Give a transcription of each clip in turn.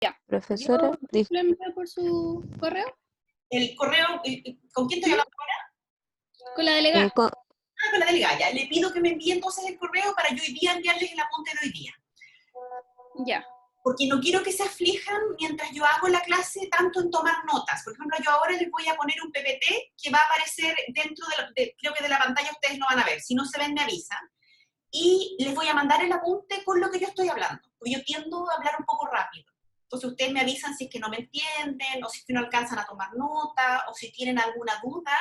Ya. Profesora, ¿Yo lo envío por su correo? El correo, ¿con quién estoy hablando ahora? Con la delegada. Con la delegada, ya. Le pido que me envíe entonces el correo para yo hoy día enviarles el apunte de hoy día. Ya. Porque no quiero que se aflijan mientras yo hago la clase tanto en tomar notas. Por ejemplo, yo ahora les voy a poner un PPT que va a aparecer dentro creo que de la pantalla ustedes lo van a ver. Si no se ven, me avisan. Y les voy a mandar el apunte con lo que yo estoy hablando. Porque yo tiendo a hablar un poco rápido. Entonces ustedes me avisan si es que no me entienden, o si es que no alcanzan a tomar nota, o si tienen alguna duda,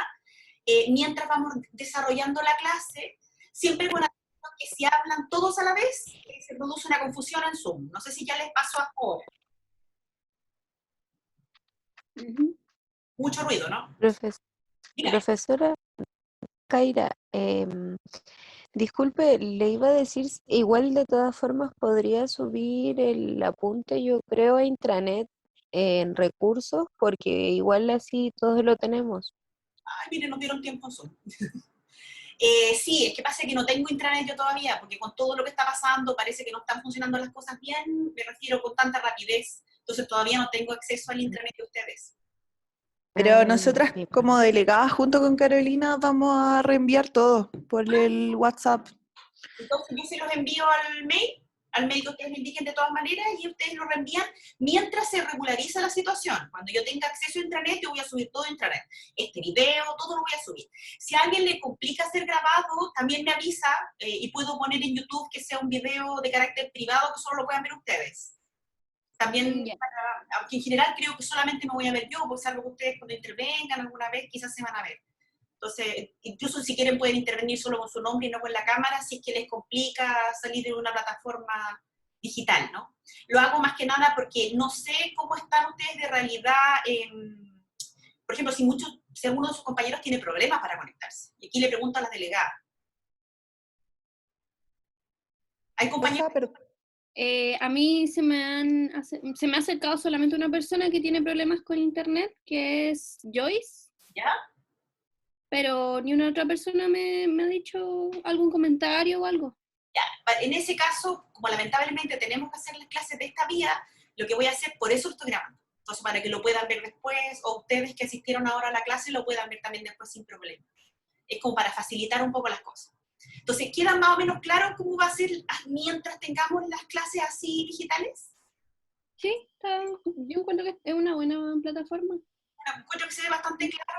mientras vamos desarrollando la clase, siempre con atención que si hablan todos a la vez, se produce una confusión en Zoom. No sé si ya les pasó ahora. Mucho ruido, ¿no? Profesora Kaira, disculpe, le iba a decir, igual de todas formas podría subir el apunte, yo creo, a intranet en recursos, porque igual así todos lo tenemos. Ay, miren, nos dieron tiempo en Zoom. Sí, es que pasa que no tengo intranet yo todavía, porque con todo lo que está pasando parece que no están funcionando las cosas bien, me refiero con tanta rapidez, entonces todavía no tengo acceso al intranet de ustedes. Pero nosotras como delegadas junto con Carolina vamos a reenviar todo por el WhatsApp. Entonces yo se los envío al mail que ustedes me indiquen de todas maneras y ustedes lo reenvían mientras se regulariza la situación. Cuando yo tenga acceso a intranet, yo voy a subir todo a intranet. Este video, todo lo voy a subir. Si a alguien le complica ser grabado, también me avisa y puedo poner en YouTube que sea un video de carácter privado que solo lo puedan ver ustedes. También, aunque en general creo que solamente me voy a ver yo, porque salvo que ustedes cuando intervengan alguna vez quizás se van a ver. Entonces, incluso si quieren pueden intervenir solo con su nombre y no con la cámara, si es que les complica salir en una plataforma digital, ¿no? Lo hago más que nada porque no sé cómo están ustedes de realidad, por ejemplo, si alguno de sus compañeros tiene problemas para conectarse. Y aquí le pregunto a las delegadas. ¿Hay compañeros? A mí se me ha acercado solamente una persona que tiene problemas con internet, que es Joyce. ¿Ya? Pero ni una otra persona me ha dicho algún comentario o algo. Ya, en ese caso, como lamentablemente tenemos que hacer las clases de esta vía, lo que voy a hacer, por eso lo estoy grabando. Entonces, para que lo puedan ver después, o ustedes que asistieron ahora a la clase lo puedan ver también después sin problema. Es como para facilitar un poco las cosas. Entonces, ¿queda más o menos claro cómo va a ser mientras tengamos las clases así digitales? Sí, yo encuentro que es una buena plataforma. Encuentro que se ve bastante claro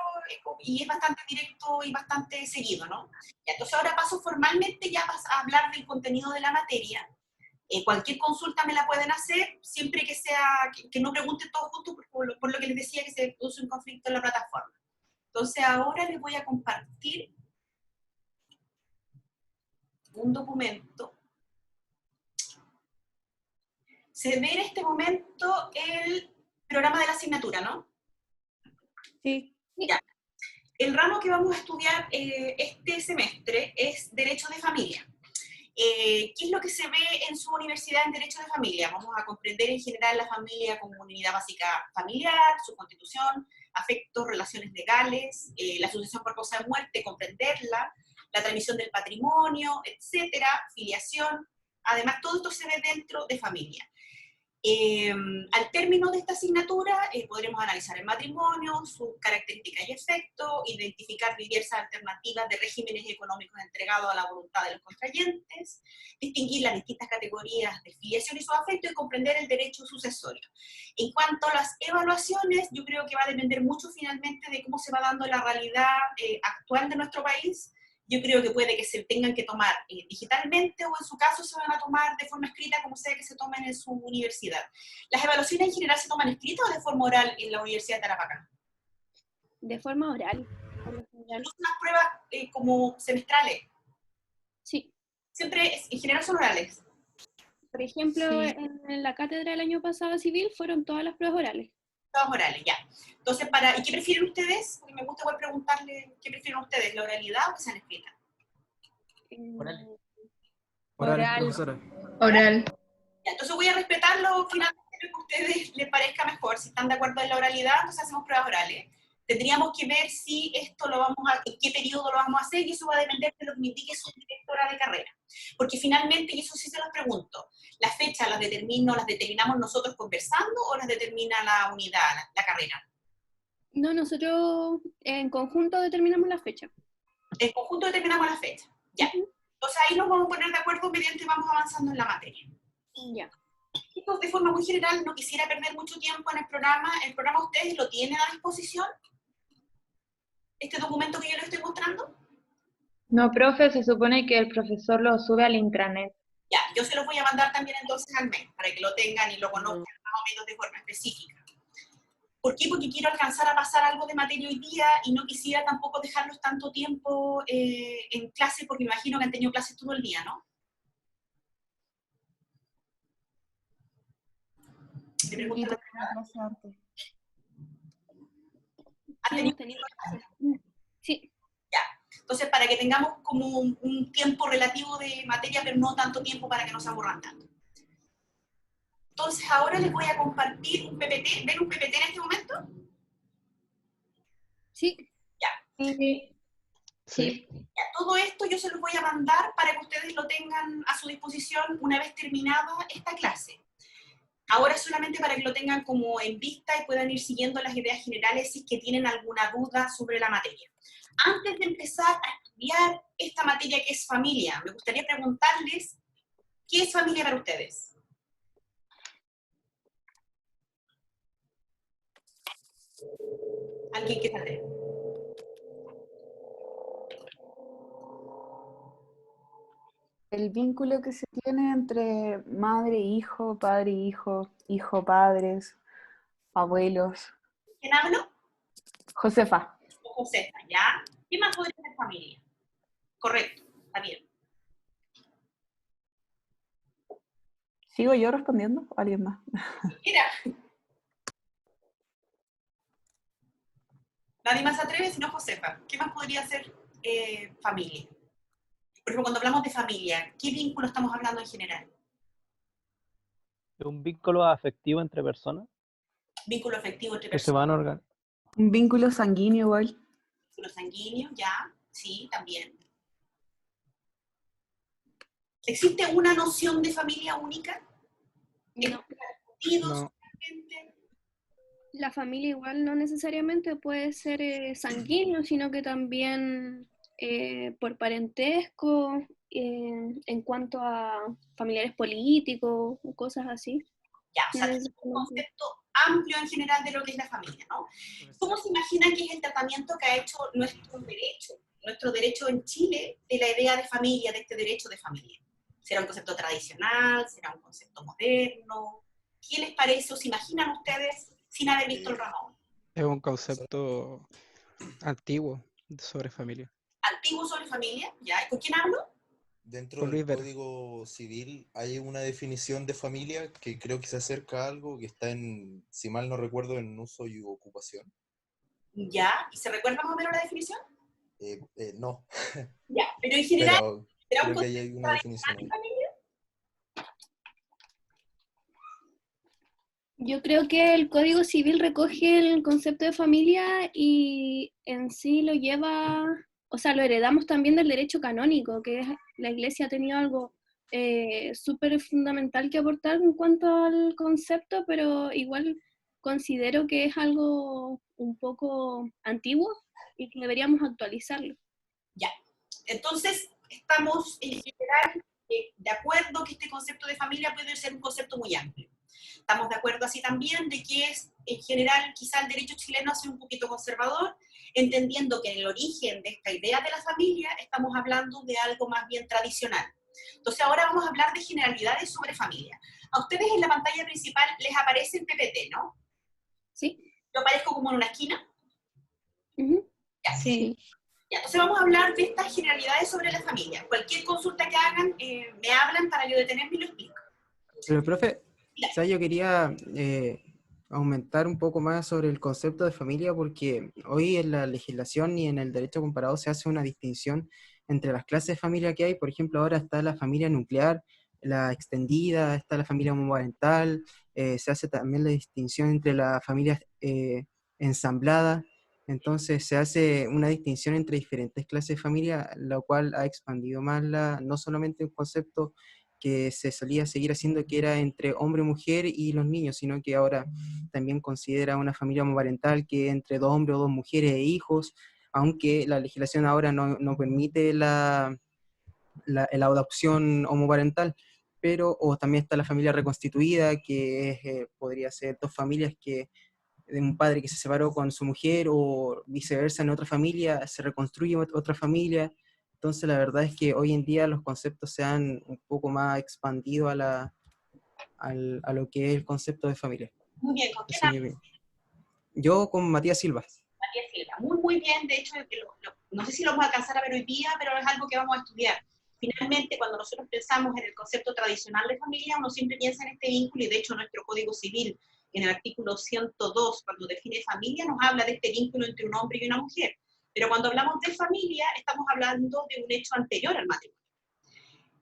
y es bastante directo y bastante seguido, ¿no? Ya, entonces ahora paso formalmente ya a hablar del contenido de la materia. Cualquier consulta me la pueden hacer, siempre que sea, que no pregunten todos juntos por lo que les decía que se produce un conflicto en la plataforma. Entonces ahora les voy a compartir un documento. Se ve en este momento el programa de la asignatura, ¿no? Sí. Ya. El ramo que vamos a estudiar este semestre es Derecho de Familia. ¿Qué es lo que se ve en su universidad en Derecho de Familia? Vamos a comprender en general la familia como una unidad básica familiar, su constitución, afectos, relaciones legales, la sucesión por causa de muerte, comprenderla, la transmisión del patrimonio, etcétera, filiación. Además, todo esto se ve dentro de familia. Al término de esta asignatura podremos analizar el matrimonio, sus características y efectos, identificar diversas alternativas de regímenes económicos entregados a la voluntad de los contrayentes, distinguir las distintas categorías de filiación y sus afectos y comprender el derecho sucesorio. En cuanto a las evaluaciones, yo creo que va a depender mucho finalmente de cómo se va dando la realidad actual de nuestro país. Yo creo que puede que se tengan que tomar digitalmente o en su caso se van a tomar de forma escrita como sea que se tomen en su universidad. ¿Las evaluaciones en general se toman escritas o de forma oral en la Universidad de Tarapacá? De forma oral. ¿No son unas pruebas como semestrales? Sí. Siempre, en general son orales. Por ejemplo, Sí. en la cátedra del año pasado civil fueron todas las pruebas orales. Todas orales, ya. Entonces, ¿y qué prefieren ustedes? Porque me gusta igual preguntarle, ¿qué prefieren ustedes? ¿La oralidad o que sean escritas? Oral, profesora. Oral. Ya, entonces voy a respetarlo finalmente lo que a ustedes les parezca mejor. Si están de acuerdo en la oralidad, entonces hacemos pruebas orales. Tendríamos que ver si esto en qué periodo lo vamos a hacer, y eso va a depender de lo que me indique su director directora de carrera. Porque finalmente, y eso sí se los pregunto, ¿las fechas las determinamos nosotros conversando o las determina la unidad, la carrera? No, nosotros en conjunto determinamos la fecha. En conjunto determinamos la fecha. Ya. Entonces ahí nos vamos a poner de acuerdo mediante vamos avanzando en la materia. Ya. Esto de forma muy general, no quisiera perder mucho tiempo en el programa. ¿El programa ustedes lo tienen a disposición? ¿Este documento que yo les estoy mostrando? No, profe, se supone que el profesor lo sube al intranet. Ya, yo se los voy a mandar también entonces al mail, para que lo tengan y lo conozcan más o menos de forma específica. ¿Por qué? Porque quiero alcanzar a pasar algo de materia hoy día y no quisiera tampoco dejarlos tanto tiempo en clase, porque me imagino que han tenido clases todo el día, ¿no? ¿Me preguntan? Hemos tenido clases. Sí. Ya. Entonces, para que tengamos como un tiempo relativo de materia, pero no tanto tiempo para que no se aburran tanto. Entonces, ahora les voy a compartir un PPT. ¿Ven un PPT en este momento? Sí. Ya. Sí. Ya, todo esto yo se los voy a mandar para que ustedes lo tengan a su disposición una vez terminada esta clase. Ahora solamente para que lo tengan como en vista y puedan ir siguiendo las ideas generales si es que tienen alguna duda sobre la materia. Antes de empezar a estudiar esta materia que es familia, me gustaría preguntarles, ¿qué es familia para ustedes? ¿Alguien que se atreva? El vínculo que se tiene entre madre e hijo, padre e hijo, hijo, padres, abuelos. ¿Quién hablo? Josefa. O Josefa, ¿ya? ¿Qué más podría ser familia? Correcto, está bien. ¿Sigo yo respondiendo o alguien más? Mira. Nadie más se atreve sino Josefa. ¿Qué más podría ser familia? Por ejemplo, cuando hablamos de familia, ¿qué vínculo estamos hablando en general? ¿Un vínculo afectivo entre personas? Vínculo afectivo entre Que se van personas. Un vínculo sanguíneo igual. Vínculo sanguíneo, ya, sí, también. ¿Existe una noción de familia única? No. No. La familia igual no necesariamente puede ser sanguíneo, sino que también por parentesco, en cuanto a familiares políticos o cosas así. Ya, o No sea, es un concepto amplio en general de lo que es la familia, ¿no? ¿Cómo se imaginan que es el tratamiento que ha hecho nuestro derecho en Chile de la idea de familia, de este derecho de familia? ¿Será un concepto tradicional? ¿Será un concepto moderno? ¿Qué les parece o se imaginan ustedes sin haber visto el Ramón? Es un concepto antiguo sobre familia. ¿Antiguo sobre familia? ¿Ya? ¿Y con quién hablo? Dentro del Código Civil hay una definición de familia que creo que se acerca a algo que está en, si mal no recuerdo, en uso y ocupación. ¿Ya? ¿Y se recuerda más o menos la definición? No. Ya, pero en general, pero creo que ahí hay una definición ahí. Yo creo que el Código Civil recoge el concepto de familia y en sí lo lleva, o sea, lo heredamos también del derecho canónico, que es, la Iglesia ha tenido algo súper fundamental que aportar en cuanto al concepto, pero igual considero que es algo un poco antiguo y que deberíamos actualizarlo. Ya, entonces estamos en general de acuerdo que este concepto de familia puede ser un concepto muy amplio. Estamos de acuerdo así también de que es, en general, quizá el derecho chileno ha sido un poquito conservador, entendiendo que en el origen de esta idea de la familia estamos hablando de algo más bien tradicional. Entonces ahora vamos a hablar de generalidades sobre familia. A ustedes en la pantalla principal les aparece el PPT, ¿no? Sí. ¿Yo aparezco como en una esquina? Ya. Sí. Ya, entonces vamos a hablar de estas generalidades sobre la familia. Cualquier consulta que hagan, me hablan para yo detenerme y lo explico. Pero, profe, quizás yo quería aumentar un poco más sobre el concepto de familia, porque hoy en la legislación y en el derecho comparado se hace una distinción entre las clases de familia que hay. Por ejemplo, ahora está la familia nuclear, la extendida, está la familia monoparental, se hace también la distinción entre la familia ensamblada. Entonces se hace una distinción entre diferentes clases de familia, lo cual ha expandido más no solamente un concepto que se solía seguir haciendo, que era entre hombre, mujer y los niños, sino que ahora también considera una familia homoparental que entre dos hombres o dos mujeres e hijos, aunque la legislación ahora no permite la adopción homoparental, pero o también está la familia reconstituida, que podría ser dos familias de un padre que se separó con su mujer o viceversa en otra familia, se reconstruye otra familia. Entonces la verdad es que hoy en día los conceptos se han un poco más expandido a lo que es el concepto de familia. Muy bien, ¿con quién Ese es mi hablas? opinión. Yo con Matías Silva. Matías Silva, muy bien, de hecho, no sé si lo vamos a alcanzar a ver hoy día, pero es algo que vamos a estudiar. Finalmente, cuando nosotros pensamos en el concepto tradicional de familia, uno siempre piensa en este vínculo, y de hecho nuestro Código Civil, en el artículo 102, cuando define familia, nos habla de este vínculo entre un hombre y una mujer. Pero cuando hablamos de familia, estamos hablando de un hecho anterior al matrimonio.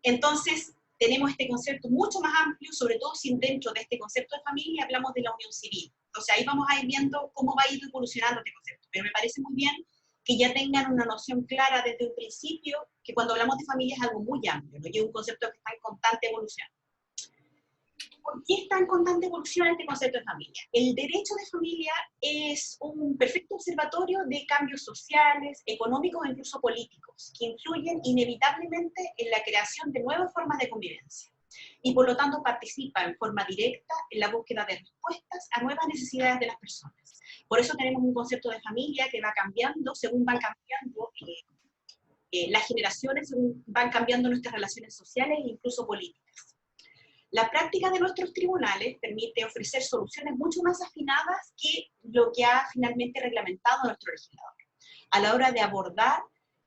Entonces, tenemos este concepto mucho más amplio, sobre todo si dentro de este concepto de familia hablamos de la unión civil. Entonces, ahí vamos a ir viendo cómo va a ir evolucionando este concepto. Pero me parece muy bien que ya tengan una noción clara desde un principio, que cuando hablamos de familia es algo muy amplio, ¿no? Y es un concepto que está en constante evolución. ¿Por qué está en constante evolución este concepto de familia? El derecho de familia es un perfecto observatorio de cambios sociales, económicos e incluso políticos, que influyen inevitablemente en la creación de nuevas formas de convivencia, y por lo tanto participa en forma directa en la búsqueda de respuestas a nuevas necesidades de las personas. Por eso tenemos un concepto de familia que va cambiando según van cambiando las generaciones, según van cambiando nuestras relaciones sociales e incluso políticas. La práctica de nuestros tribunales permite ofrecer soluciones mucho más afinadas que lo que ha finalmente reglamentado nuestro legislador, a la hora de abordar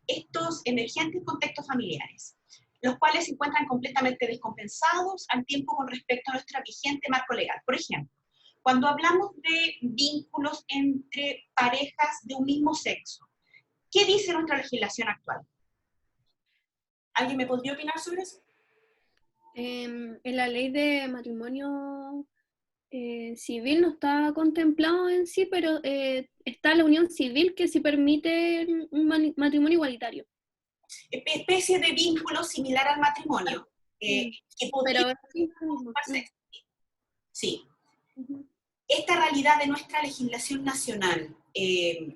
estos emergentes contextos familiares, los cuales se encuentran completamente descompensados al tiempo con respecto a nuestro vigente marco legal. Por ejemplo, cuando hablamos de vínculos entre parejas de un mismo sexo, ¿qué dice nuestra legislación actual? ¿Alguien me podría opinar sobre eso? En la ley de matrimonio civil no está contemplado en sí, pero está la unión civil que sí permite un matrimonio igualitario. Especie de vínculo similar al matrimonio. Que podría... Sí. Esta realidad de nuestra legislación nacional,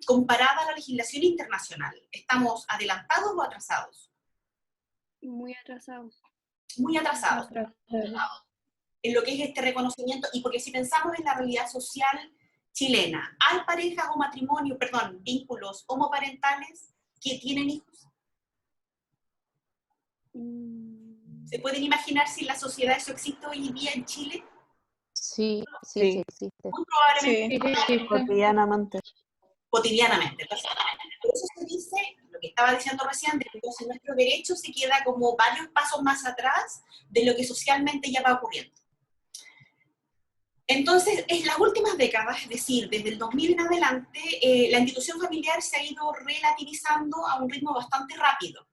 comparada a la legislación internacional, ¿estamos adelantados o atrasados? Muy atrasados. Muy atrasados. En lo que es este reconocimiento, y porque si pensamos en la realidad social chilena, ¿hay parejas o matrimonios, vínculos homoparentales que tienen hijos? ¿Se pueden imaginar si en la sociedad eso existe hoy en día en Chile? Sí existe. Muy probablemente. Sí, cotidianamente. Cotidianamente. Entonces, por eso se dice, lo que estaba diciendo recién, de que entonces nuestro derecho se queda como varios pasos más atrás de lo que socialmente ya va ocurriendo. Entonces, en las últimas décadas, es decir, desde el 2000 en adelante, la institución familiar se ha ido relativizando a un ritmo bastante rápido,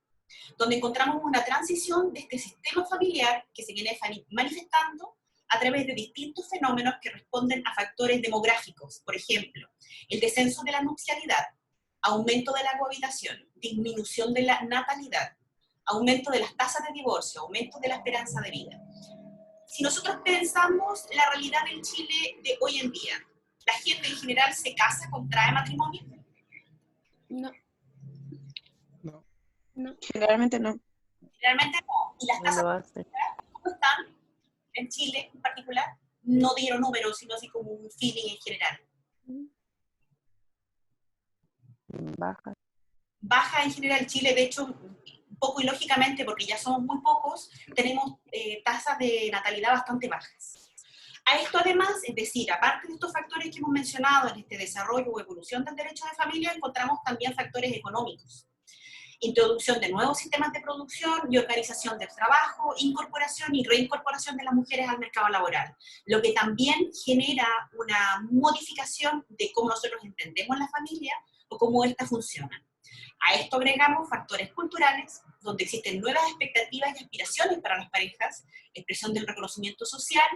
donde encontramos una transición de este sistema familiar que se viene manifestando a través de distintos fenómenos que responden a factores demográficos, por ejemplo, el descenso de la nupcialidad, aumento de la cohabitación, disminución de la natalidad, aumento de las tasas de divorcio, aumento de la esperanza de vida. Si nosotros pensamos la realidad en Chile de hoy en día, ¿la gente en general se casa, contrae matrimonio? No. Generalmente no. Generalmente no. ¿Y las tasas cómo están en Chile en particular? No dieron números, sino así como un feeling en general. Baja en general Chile, de hecho, un poco ilógicamente, porque ya somos muy pocos, tenemos tasas de natalidad bastante bajas. A esto además, es decir, aparte de estos factores que hemos mencionado en este desarrollo o evolución del derecho de familia, encontramos también factores económicos. Introducción de nuevos sistemas de producción y organización del trabajo, incorporación y reincorporación de las mujeres al mercado laboral, lo que también genera una modificación de cómo nosotros entendemos la familia o cómo ésta funciona. A esto agregamos factores culturales, donde existen nuevas expectativas y aspiraciones para las parejas, expresión del reconocimiento social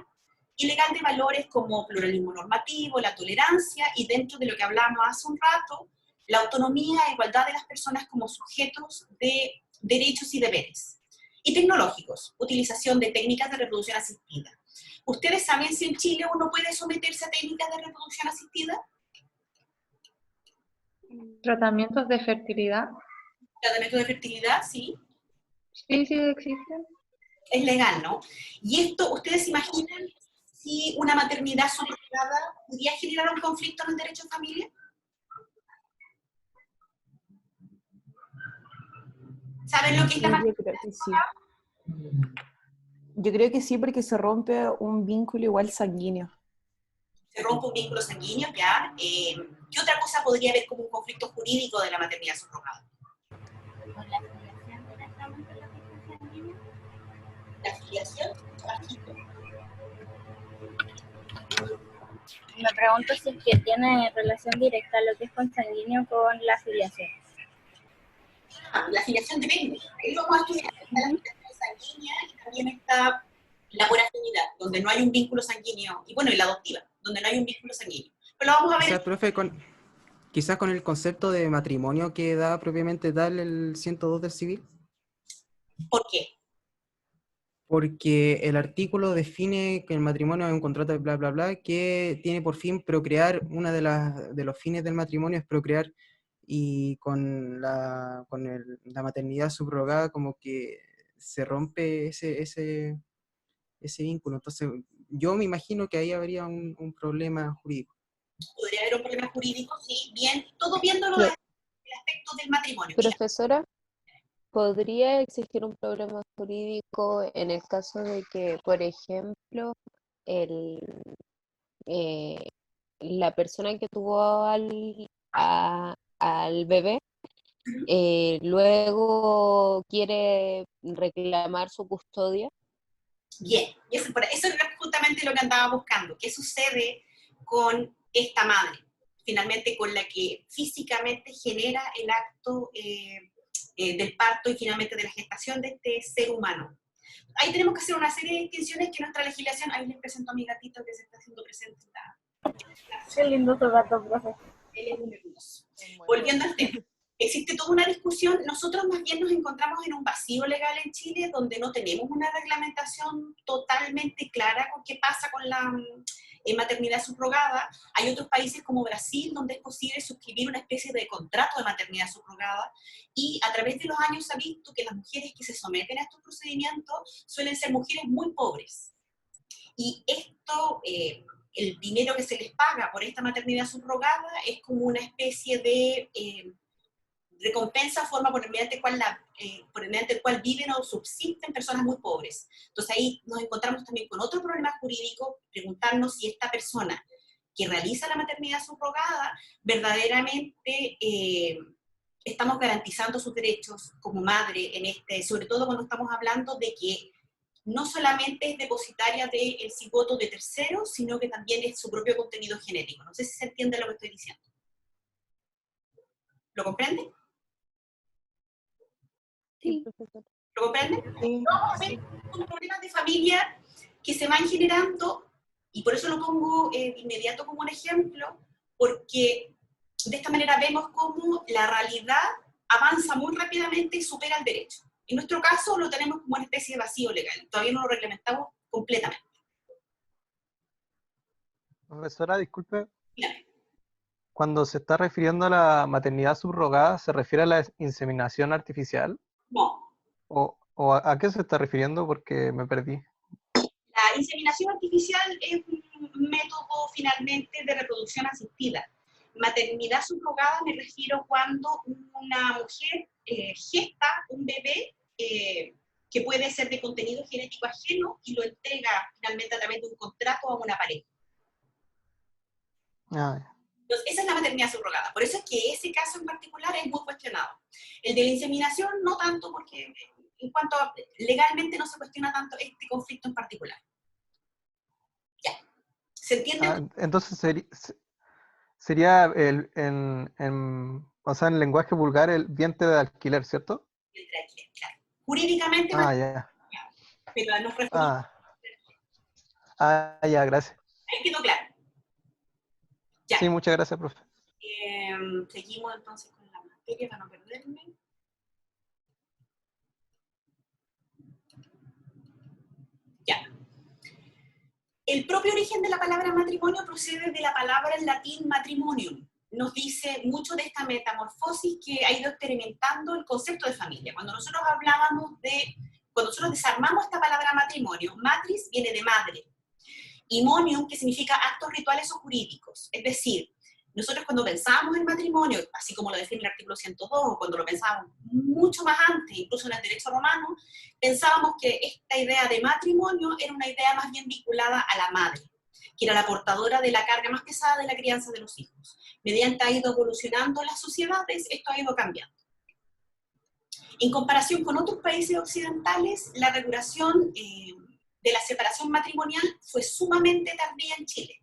y legal de valores como pluralismo normativo, la tolerancia y dentro de lo que hablamos hace un rato, la autonomía e igualdad de las personas como sujetos de derechos y deberes. Y tecnológicos, utilización de técnicas de reproducción asistida. ¿Ustedes saben si en Chile uno puede someterse a técnicas de reproducción asistida? ¿Tratamientos de fertilidad? Tratamientos de fertilidad, sí. Sí, sí existen. Es legal, ¿no? Y esto, ¿ustedes se imaginan si una maternidad subrogada podría generar un conflicto en el derecho de familia? ¿Saben lo que es la maternidad? Yo creo que sí. Yo creo que sí, porque se rompe un vínculo igual sanguíneo. Se rompe un vínculo sanguíneo, ya. ¿Qué otra cosa podría haber como un conflicto jurídico de la maternidad subrogada? ¿Con la afiliación directamente a la vínculo sanguíneo? ¿La afiliación? Bajito. Me pregunto si es que tiene relación directa lo que es consanguíneo con la afiliación. La afiliación depende. Ahí vamos a estudiar. Está la afiliación sanguínea y también está la pura afinidad, donde no hay un vínculo sanguíneo. Y bueno, y la adoptiva, donde no hay un vínculo sanguíneo. Pero lo vamos a ver. Quizás, profe, quizás con el concepto de matrimonio que da propiamente tal el 102 del civil. ¿Por qué? Porque el artículo define que el matrimonio es un contrato de bla, bla, bla, que tiene por fin procrear. Una de los fines del matrimonio es procrear, y con la maternidad subrogada como que se rompe ese vínculo. Entonces, yo me imagino que ahí habría un problema jurídico. Podría haber un problema jurídico, sí, bien, todo viéndolo desde el aspecto del matrimonio. Profesora, ¿podría existir un problema jurídico en el caso de que, por ejemplo, la persona que tuvo al bebé luego quiere reclamar su custodia? Bien, y eso es justamente lo que andaba buscando. ¿Qué sucede con esta madre? Finalmente con la que físicamente genera el acto del parto y finalmente de la gestación de este ser humano. Ahí tenemos que hacer una serie de distinciones que nuestra legislación, ahí les presento a mi gatito que se está haciendo presente. Qué lindo tu gato, profe. Él es un hermoso. Volviendo al tema. Existe toda una discusión, nosotros más bien nos encontramos en un vacío legal en Chile donde no tenemos una reglamentación totalmente clara con qué pasa con la maternidad subrogada. Hay otros países como Brasil donde es posible suscribir una especie de contrato de maternidad subrogada y a través de los años se ha visto que las mujeres que se someten a estos procedimientos suelen ser mujeres muy pobres. Y esto, el dinero que se les paga por esta maternidad subrogada es como una especie de recompensa, forma por mediante el cual viven o subsisten personas muy pobres. Entonces ahí nos encontramos también con otro problema jurídico, preguntarnos si esta persona que realiza la maternidad subrogada verdaderamente estamos garantizando sus derechos como madre, sobre todo cuando estamos hablando de que no solamente es depositaria del cigoto de terceros, sino que también es su propio contenido genético. No sé si se entiende lo que estoy diciendo. ¿Lo comprende? Sí. ¿Lo comprenden? Sí. Vamos a ver unos problemas de familia que se van generando, y por eso lo pongo de inmediato como un ejemplo, porque de esta manera vemos cómo la realidad avanza muy rápidamente y supera el derecho. En nuestro caso lo tenemos como una especie de vacío legal, todavía no lo reglamentamos completamente. Profesora, disculpe. Dígame. Cuando se está refiriendo a la maternidad subrogada, ¿se refiere a la inseminación artificial? No. ¿O a qué se está refiriendo? Porque me perdí. La inseminación artificial es un método finalmente de reproducción asistida. Maternidad subrogada me refiero cuando una mujer gesta un bebé que puede ser de contenido genético ajeno y lo entrega finalmente a través de un contrato a una pareja. Entonces, esa es la maternidad subrogada. Por eso es que ese caso en particular es muy cuestionado. El de la inseminación no tanto, porque en cuanto a legalmente no se cuestiona tanto este conflicto en particular. Ya. ¿Se entiende? Entonces sería o sea, en lenguaje vulgar, el vientre de alquiler, ¿cierto? Vientre de alquiler, claro. Jurídicamente, ya. Pero nos referimos. Ya, gracias. Ahí quedó claro. Ya. Sí, muchas gracias, profe. Seguimos entonces con la materia para no perderme. Ya. El propio origen de la palabra matrimonio procede de la palabra en latín matrimonium. Nos dice mucho de esta metamorfosis que ha ido experimentando el concepto de familia. Cuando nosotros desarmamos esta palabra matrimonio, matris viene de madre, y monium, que significa actos rituales o jurídicos. Es decir, nosotros cuando pensábamos en matrimonio, así como lo define el artículo 102, o cuando lo pensábamos mucho más antes, incluso en el derecho romano, pensábamos que esta idea de matrimonio era una idea más bien vinculada a la madre, que era la portadora de la carga más pesada de la crianza de los hijos. Mediante ha ido evolucionando las sociedades, esto ha ido cambiando. En comparación con otros países occidentales, la regulación de la separación matrimonial fue sumamente tardía en Chile.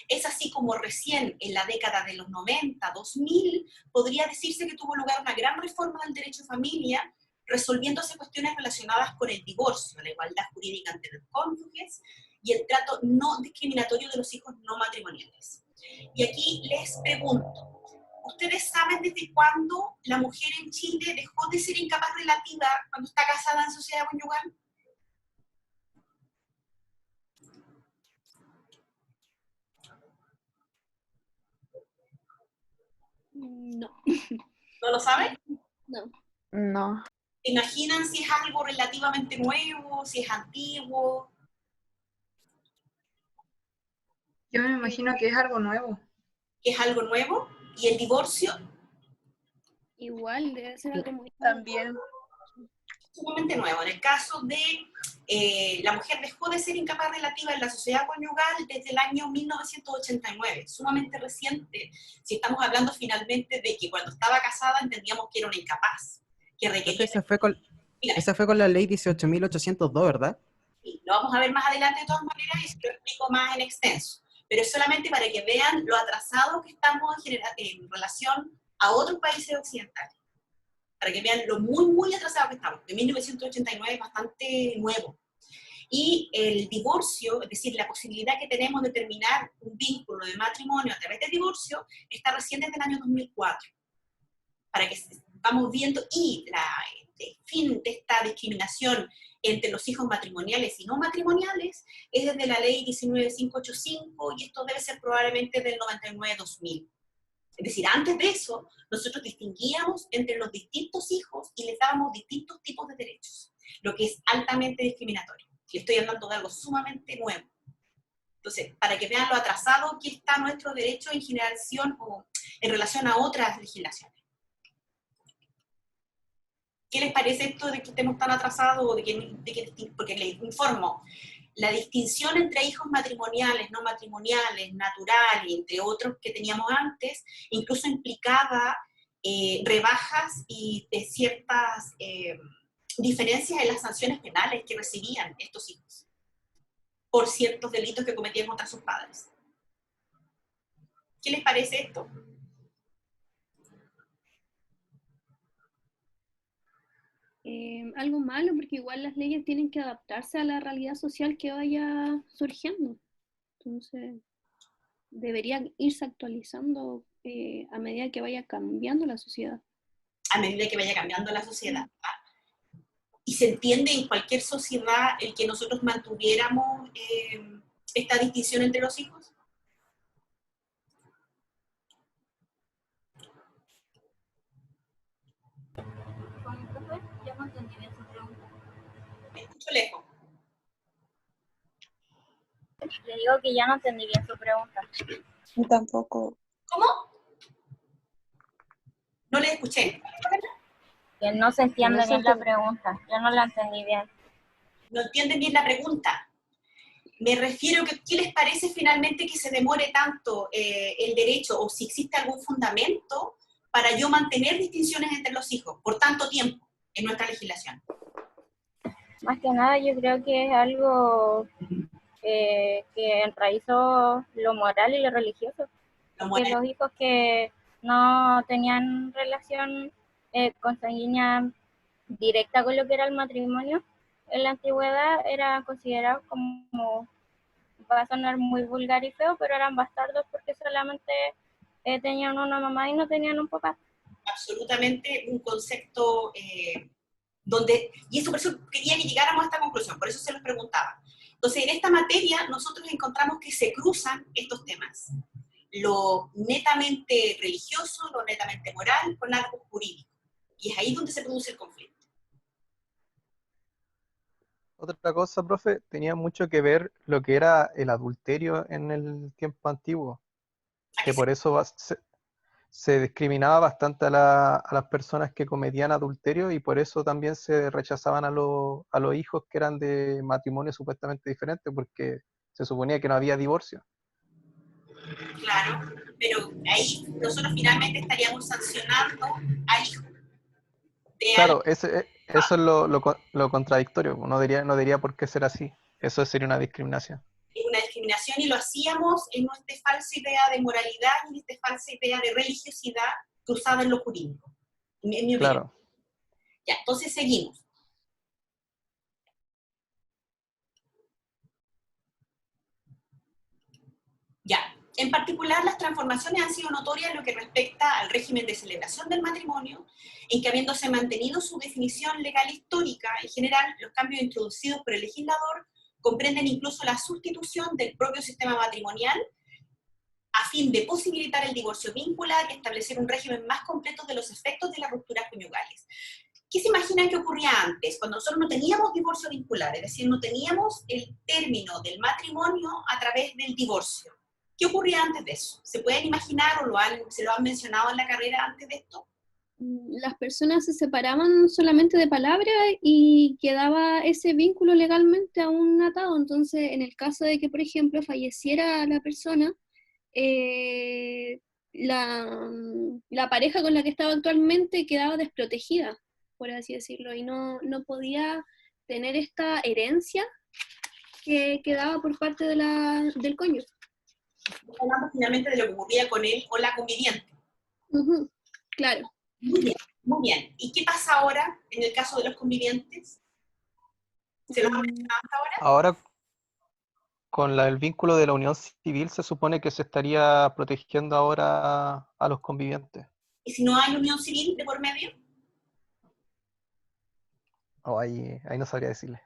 Es así como recién en la década de los 90, 2000, podría decirse que tuvo lugar una gran reforma del derecho de familia, resolviéndose cuestiones relacionadas con el divorcio, la igualdad jurídica entre los cónyuges y el trato no discriminatorio de los hijos no matrimoniales. Y aquí les pregunto, ¿ustedes saben desde cuándo la mujer en Chile dejó de ser incapaz relativa cuando está casada en sociedad conyugal? No. ¿No lo saben? No. No. ¿Se imaginan si es algo relativamente nuevo, si es antiguo? Yo me imagino que es algo nuevo. ¿Que es algo nuevo? ¿Y el divorcio? Igual, debe ser algo muy También. Sumamente nuevo. En el caso de la mujer dejó de ser incapaz relativa en la sociedad conyugal desde el año 1989, sumamente reciente, si estamos hablando finalmente de que cuando estaba casada entendíamos que era una incapaz, que requería... Esa fue con la ley 18.802, ¿verdad? Sí, lo vamos a ver más adelante de todas maneras y se lo explico más en extenso, pero es solamente para que vean lo atrasados que estamos en relación a otros países occidentales. Para que vean lo muy, muy atrasados que estamos. De 1989 es bastante nuevo. Y el divorcio, es decir, la posibilidad que tenemos de terminar un vínculo de matrimonio a través del divorcio, está recién desde el año 2004. Para que vamos viendo, y el fin de esta discriminación entre los hijos matrimoniales y no matrimoniales es desde la ley 19585, y esto debe ser probablemente del 99-2000. Es decir, antes de eso, nosotros distinguíamos entre los distintos hijos y les dábamos distintos tipos de derechos, lo que es altamente discriminatorio. Y estoy hablando de algo sumamente nuevo. Entonces, para que vean lo atrasado que está nuestro derecho en generación o en relación a otras legislaciones. ¿Qué les parece esto de que estemos tan atrasados? Porque les informo, la distinción entre hijos matrimoniales, no matrimoniales, naturales, entre otros que teníamos antes, incluso implicaba rebajas y de ciertas diferencias en las sanciones penales que recibían estos hijos por ciertos delitos que cometían contra sus padres. ¿Qué les parece esto? Algo malo, porque igual las leyes tienen que adaptarse a la realidad social que vaya surgiendo. Entonces, deberían irse actualizando a medida que vaya cambiando la sociedad. A medida que vaya cambiando la sociedad. Y se entiende en cualquier sociedad el que nosotros mantuviéramos esta distinción entre los hijos. Yo no entendí bien su pregunta. Me escucho lejos. Le digo que ya no entendí bien su pregunta. Yo tampoco. ¿Cómo? No le escuché. Que no se entiende bien la pregunta. Yo no la entendí bien. No entienden bien la pregunta. Me refiero que, ¿qué les parece finalmente que se demore tanto el derecho, o si existe algún fundamento para yo mantener distinciones entre los hijos por tanto tiempo en nuestra legislación? Más que nada yo creo que es algo que enraizó lo moral y lo religioso. Porque los hijos que no tenían relación consanguínea directa con lo que era el matrimonio, en la antigüedad eran considerados como, va a sonar muy vulgar y feo, pero eran bastardos porque solamente tenían una mamá y no tenían un papá. Absolutamente un concepto donde, y eso por eso quería que llegáramos a esta conclusión, por eso se los preguntaba. Entonces, en esta materia nosotros encontramos que se cruzan estos temas, lo netamente religioso, lo netamente moral, con algo jurídico. Y es ahí donde se produce el conflicto. Otra cosa, profe, tenía mucho que ver lo que era el adulterio en el tiempo antiguo, que por eso se discriminaba bastante a las personas que cometían adulterio y por eso también se rechazaban a los hijos que eran de matrimonio supuestamente diferente, porque se suponía que no había divorcio. Claro, pero ahí nosotros finalmente estaríamos sancionando al hijo. Claro, eso es lo contradictorio, no diría por qué ser así, eso sería una discriminación. Es una discriminación y lo hacíamos en nuestra falsa idea de moralidad y en esta falsa idea de religiosidad cruzada en lo jurídico, en mi opinión. Claro. Ya, entonces seguimos. Ya, en particular las transformaciones han sido notorias en lo que respecta al régimen de celebración del matrimonio, en que habiéndose mantenido su definición legal histórica, en general, los cambios introducidos por el legislador comprenden incluso la sustitución del propio sistema matrimonial a fin de posibilitar el divorcio vincular y establecer un régimen más completo de los efectos de las rupturas conyugales. ¿Qué se imaginan que ocurría antes? Cuando nosotros no teníamos divorcio vincular, es decir, no teníamos el término del matrimonio a través del divorcio. ¿Qué ocurría antes de eso? ¿Se pueden imaginar o se lo han mencionado en la carrera antes de esto? Las personas se separaban solamente de palabra y quedaba ese vínculo legalmente aún atado. Entonces, en el caso de que, por ejemplo, falleciera la persona, la pareja con la que estaba actualmente quedaba desprotegida, por así decirlo, y no podía tener esta herencia que quedaba por parte del cónyuge. Hablando finalmente de lo que ocurría con él o la conviviente. Claro. Muy bien, muy bien. ¿Y qué pasa ahora en el caso de los convivientes? ¿Se lo han mencionado hasta ahora? Ahora, con el vínculo de la unión civil, se supone que se estaría protegiendo ahora a los convivientes. ¿Y si no hay unión civil de por medio? Ahí no sabría decirle.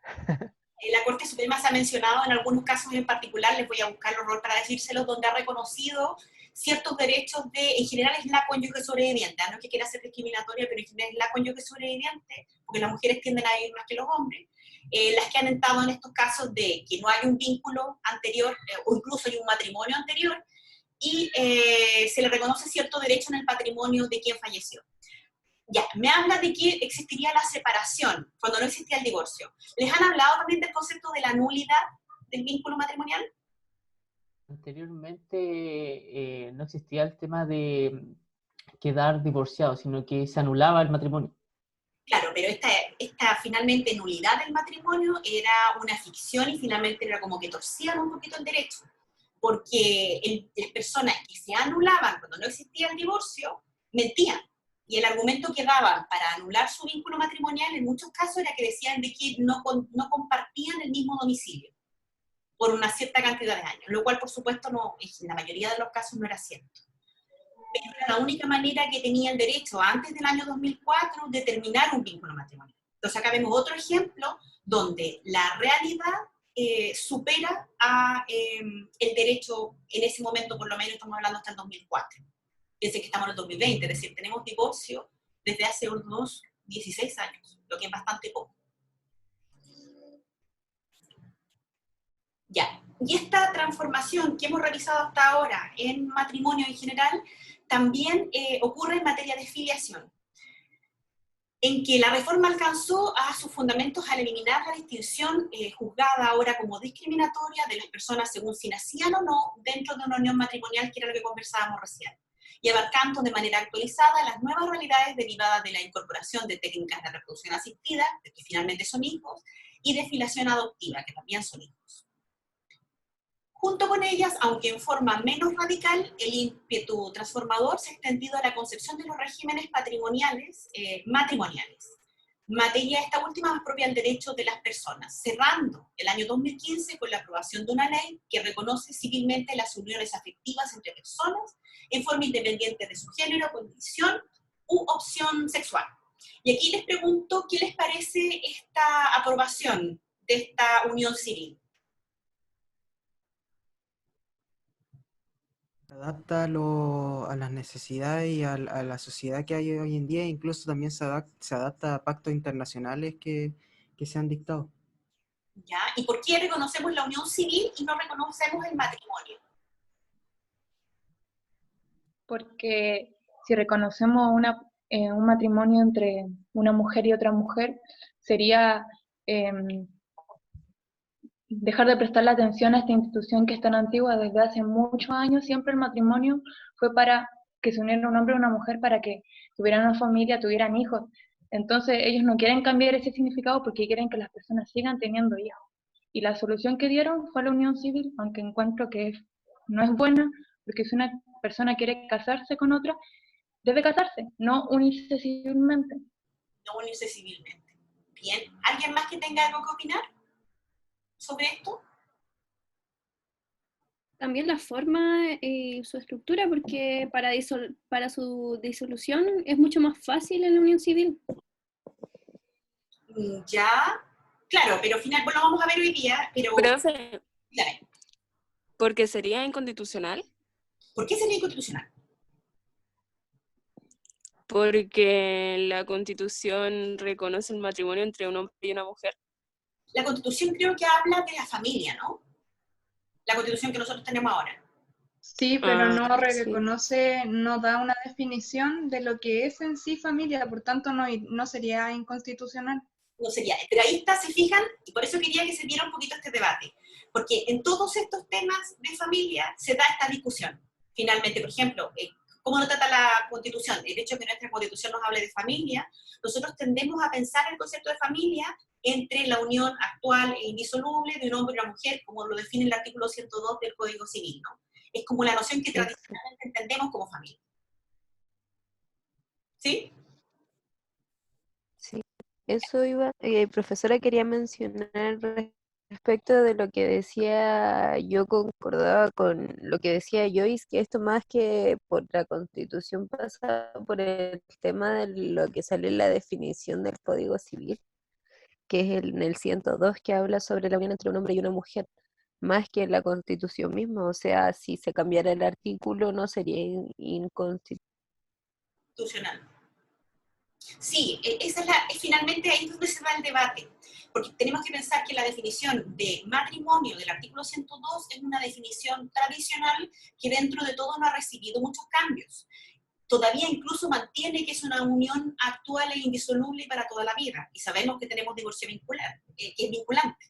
La Corte Suprema se ha mencionado en algunos casos en particular, les voy a buscar el error para decírselos, donde ha reconocido ciertos derechos en general es la cónyuge sobreviviente, no es que quiera ser discriminatoria, pero en general es la cónyuge sobreviviente, porque las mujeres tienden a vivir más que los hombres, las que han entrado en estos casos de que no hay un vínculo anterior, o incluso hay un matrimonio anterior, y se le reconoce cierto derecho en el patrimonio de quien falleció. Ya, me habla de que existiría la separación cuando no existía el divorcio. ¿Les han hablado también del concepto de la nulidad del vínculo matrimonial? Anteriormente no existía el tema de quedar divorciado, sino que se anulaba el matrimonio. Claro, pero esta finalmente nulidad del matrimonio era una ficción y finalmente era como que torcían un poquito el derecho, porque las personas que se anulaban cuando no existía el divorcio mentían. Y el argumento que daban para anular su vínculo matrimonial en muchos casos era que decían de que no compartían el mismo domicilio por una cierta cantidad de años, lo cual por supuesto no, en la mayoría de los casos no era cierto. Pero era la única manera que tenía el derecho antes del año 2004 de terminar un vínculo matrimonial. Entonces acá vemos otro ejemplo donde la realidad supera el derecho en ese momento, por lo menos estamos hablando hasta el 2004. Piensen que estamos en el 2020, es decir, tenemos divorcio desde hace unos 16 años, lo que es bastante poco. Ya, y esta transformación que hemos realizado hasta ahora en matrimonio en general, también ocurre en materia de filiación, en que la reforma alcanzó a sus fundamentos al eliminar la distinción juzgada ahora como discriminatoria de las personas según si nacían o no dentro de una unión matrimonial, que era lo que conversábamos recién, y abarcando de manera actualizada las nuevas realidades derivadas de la incorporación de técnicas de reproducción asistida, que finalmente son hijos, y de filiación adoptiva, que también son hijos. Junto con ellas, aunque en forma menos radical, el ímpetu transformador se ha extendido a la concepción de los regímenes matrimoniales, materia esta última más propia del derecho de las personas, cerrando el año 2015 con la aprobación de una ley que reconoce civilmente las uniones afectivas entre personas en forma independiente de su género, condición u opción sexual. Y aquí les pregunto, ¿qué les parece esta aprobación de esta unión civil? Se adapta a las necesidades y a la sociedad que hay hoy en día, incluso también se adapta a pactos internacionales que se han dictado. ¿Ya? ¿Y por qué reconocemos la unión civil y no reconocemos el matrimonio? Porque si reconocemos un matrimonio entre una mujer y otra mujer, sería dejar de prestarle atención a esta institución que es tan antigua. Desde hace muchos años siempre el matrimonio fue para que se uniera un hombre y una mujer para que tuvieran una familia, tuvieran hijos. Entonces ellos no quieren cambiar ese significado porque quieren que las personas sigan teniendo hijos. Y la solución que dieron fue la unión civil, aunque encuentro que no es buena, porque si una persona quiere casarse con otra, debe casarse, no unirse civilmente. No unirse civilmente. Bien, ¿alguien más que tenga algo que opinar sobre esto? También la forma y su estructura, porque para su disolución es mucho más fácil en la unión civil. Ya, claro, pero al final, bueno, lo vamos a ver hoy día, pero... Profe, Dígame. ¿porque sería inconstitucional? ¿Por qué sería inconstitucional? Porque la Constitución reconoce el matrimonio entre un hombre y una mujer. La Constitución creo que habla de la familia, ¿no? La Constitución que nosotros tenemos ahora. Sí, pero no sí. reconoce, no da una definición de lo que es en sí familia, por tanto no sería inconstitucional. No sería, pero ahí está, se fijan, y por eso quería que se diera un poquito este debate, porque en todos estos temas de familia se da esta discusión. Finalmente, por ejemplo, ¿cómo lo trata la Constitución? El hecho de que nuestra Constitución nos hable de familia, nosotros tendemos a pensar el concepto de familia entre la unión actual e indisoluble de un hombre y una mujer, como lo define el artículo 102 del Código Civil, ¿no? Es como la noción que tradicionalmente entendemos como familia. ¿Sí? Sí, eso iba. Profesora, quería mencionar respecto de lo que decía, yo concordaba con lo que decía Joyce, que esto más que por la Constitución pasa por el tema de lo que sale en la definición del Código Civil, que es en el 102, que habla sobre la unión entre un hombre y una mujer, más que la Constitución misma. O sea, si se cambiara el artículo no sería inconstitucional. Sí, finalmente ahí es donde se da el debate, porque tenemos que pensar que la definición de matrimonio del artículo 102 es una definición tradicional que dentro de todo no ha recibido muchos cambios. Todavía incluso mantiene que es una unión actual e indisoluble para toda la vida, y sabemos que tenemos divorcio vinculante, que es vinculante.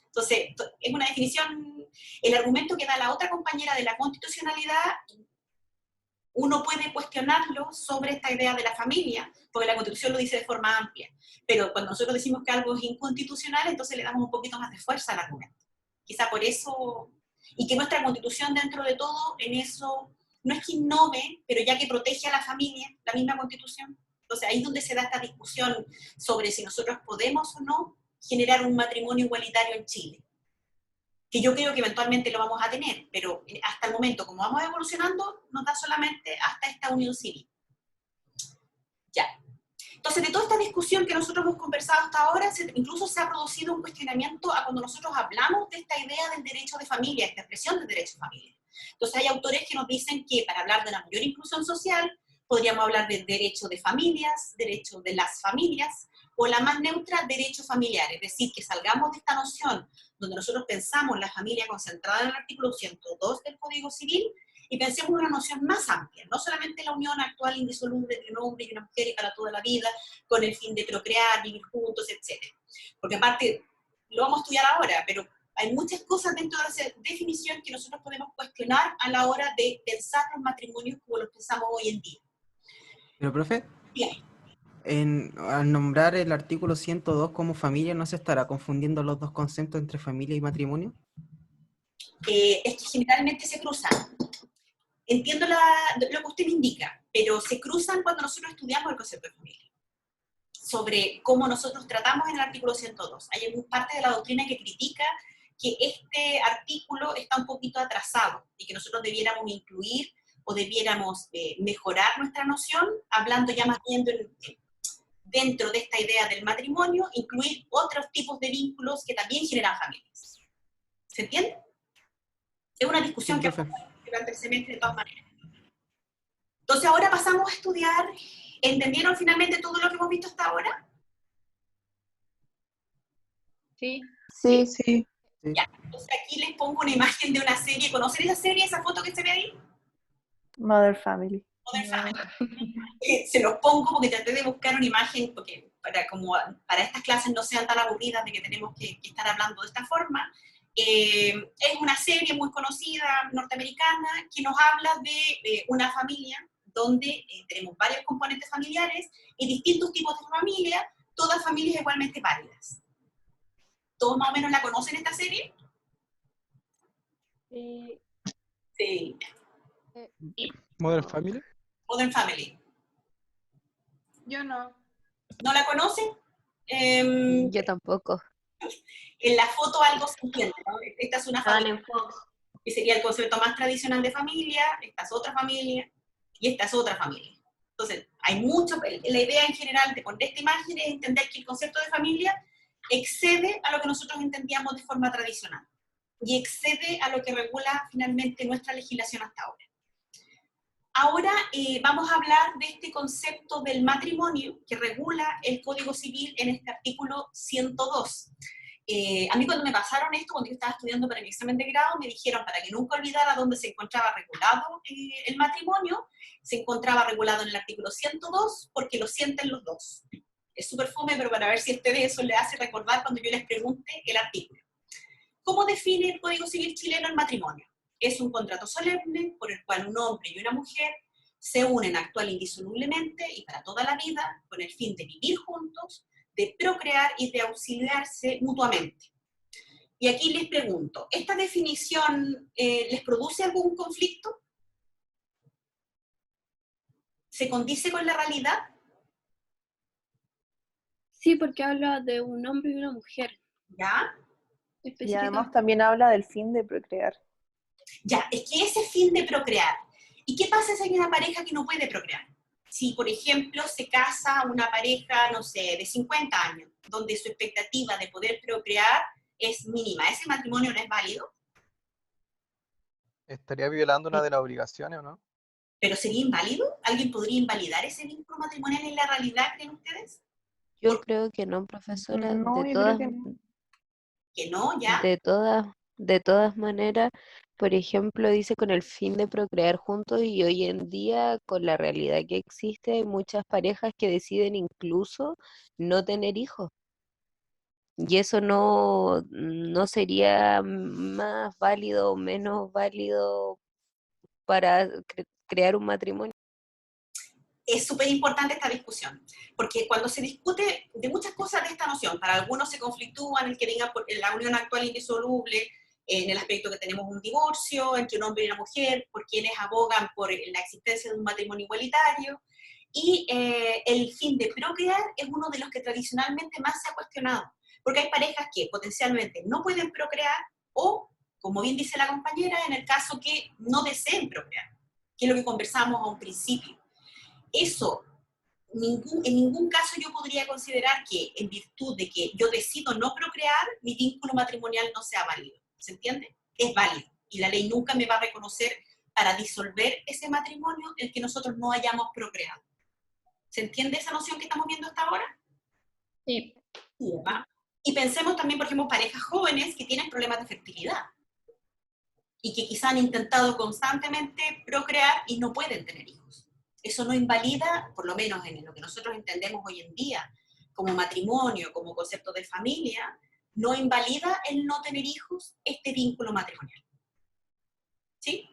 Entonces, es una definición, el argumento que da la otra compañera de la constitucionalidad, uno puede cuestionarlo sobre esta idea de la familia, porque la Constitución lo dice de forma amplia, pero cuando nosotros decimos que algo es inconstitucional, entonces le damos un poquito más de fuerza al argumento. Quizá por eso, y que nuestra Constitución dentro de todo, en eso, no es que innove, pero ya que protege a la familia, la misma Constitución. Entonces ahí es donde se da esta discusión sobre si nosotros podemos o no generar un matrimonio igualitario en Chile, que yo creo que eventualmente lo vamos a tener, pero hasta el momento, como vamos evolucionando, nos da solamente hasta esta unión civil. Ya. Entonces, de toda esta discusión que nosotros hemos conversado hasta ahora, incluso se ha producido un cuestionamiento a cuando nosotros hablamos de esta idea del derecho de familia, esta expresión del derecho de familia. Entonces, hay autores que nos dicen que para hablar de una mayor inclusión social, podríamos hablar del derecho de familias, derecho de las familias, o la más neutra, derecho familiar, es decir, que salgamos de esta noción donde nosotros pensamos la familia concentrada en el artículo 102 del Código Civil y pensemos una noción más amplia, no solamente la unión actual indisoluble de un hombre y una mujer y para toda la vida, con el fin de procrear, vivir juntos, etc. Porque aparte, lo vamos a estudiar ahora, pero hay muchas cosas dentro de esa definición que nosotros podemos cuestionar a la hora de pensar los matrimonios como los pensamos hoy en día. Pero, profe, Bien. Al nombrar el artículo 102 como familia, ¿no se estará confundiendo los dos conceptos entre familia y matrimonio? Es que generalmente se cruzan. Entiendo lo que usted me indica, pero se cruzan cuando nosotros estudiamos el concepto de familia. Sobre cómo nosotros tratamos en el artículo 102. Hay parte de la doctrina que critica que este artículo está un poquito atrasado y que nosotros debiéramos incluir o debiéramos mejorar nuestra noción, hablando ya más bien dentro de esta idea del matrimonio, incluir otros tipos de vínculos que también generan familias. ¿Se entiende? Es una discusión que vamos a tener durante el semestre de todas maneras. Entonces ahora pasamos a estudiar, ¿entendieron finalmente todo lo que hemos visto hasta ahora? Sí. Sí. Sí. Ya, entonces aquí les pongo una imagen de una serie. ¿Conocen esa serie, esa foto que se ve ahí? Mother Family. Modern Family. Se los pongo porque traté de buscar una imagen, porque para estas clases no sean tan aburridas de que tenemos que estar hablando de esta forma. Es una serie muy conocida, norteamericana, que nos habla de una familia donde tenemos varios componentes familiares y distintos tipos de familia, todas familias igualmente válidas. ¿Todos más o menos la conocen esta serie? Sí. Modern Family. Modern Family. Yo no. ¿No la conocen? Yo tampoco. En la foto algo se entiende, ¿no? Esta es una familia, que sería el concepto más tradicional de familia, esta es otra familia, y esta es otra familia. Entonces, hay mucho, la idea en general de poner esta imagen es entender que el concepto de familia excede a lo que nosotros entendíamos de forma tradicional, y excede a lo que regula finalmente nuestra legislación hasta ahora. Ahora vamos a hablar de este concepto del matrimonio que regula el Código Civil en este artículo 102. A mí cuando me pasaron esto, cuando yo estaba estudiando para mi examen de grado, me dijeron para que nunca olvidara dónde se encontraba regulado el matrimonio, se encontraba regulado en el artículo 102 porque lo sienten los dos. Es súper fome, pero para ver si a ustedes eso les hace recordar cuando yo les pregunte el artículo. ¿Cómo define el Código Civil chileno el matrimonio? Es un contrato solemne por el cual un hombre y una mujer se unen actual e indisolublemente y para toda la vida con el fin de vivir juntos, de procrear y de auxiliarse mutuamente. Y aquí les pregunto, ¿esta definición les produce algún conflicto? ¿Se condice con la realidad? Sí, porque habla de un hombre y una mujer. ¿Ya? Y además también habla del fin de procrear. Ya, es que ese fin de procrear. ¿Y qué pasa si hay una pareja que no puede procrear? Si, por ejemplo, se casa una pareja, no sé, de 50 años, donde su expectativa de poder procrear es mínima, ¿ese matrimonio no es válido? ¿Estaría violando una de las obligaciones o no? ¿Pero sería inválido? ¿Alguien podría invalidar ese vínculo matrimonial en la realidad, creen ustedes? Yo creo que no, profesora. No, De yo todas, creo que no. ¿Que no, ya? de todas maneras, por ejemplo, dice con el fin de procrear juntos y hoy en día, con la realidad que existe, hay muchas parejas que deciden incluso no tener hijos. Y eso no sería más válido o menos válido para crear un matrimonio. Es súper importante esta discusión, porque cuando se discute de muchas cosas de esta noción, para algunos se conflictúan el que venga por la unión actual indisoluble, en el aspecto que tenemos un divorcio entre un hombre y una mujer, por quienes abogan por la existencia de un matrimonio igualitario, y el fin de procrear es uno de los que tradicionalmente más se ha cuestionado, porque hay parejas que potencialmente no pueden procrear o, como bien dice la compañera, en el caso que no deseen procrear, que es lo que conversamos a un principio. Eso, en ningún caso yo podría considerar que en virtud de que yo decido no procrear, mi vínculo matrimonial no sea válido. ¿Se entiende? Es válido. Y la ley nunca me va a reconocer para disolver ese matrimonio el que nosotros no hayamos procreado. ¿Se entiende esa noción que estamos viendo hasta ahora? Sí. Sí, ¿verdad? Y pensemos también, por ejemplo, parejas jóvenes que tienen problemas de fertilidad y que quizá han intentado constantemente procrear y no pueden tener hijos. Eso no invalida, por lo menos en lo que nosotros entendemos hoy en día como matrimonio, como concepto de familia, no invalida el no tener hijos este vínculo matrimonial. ¿Sí?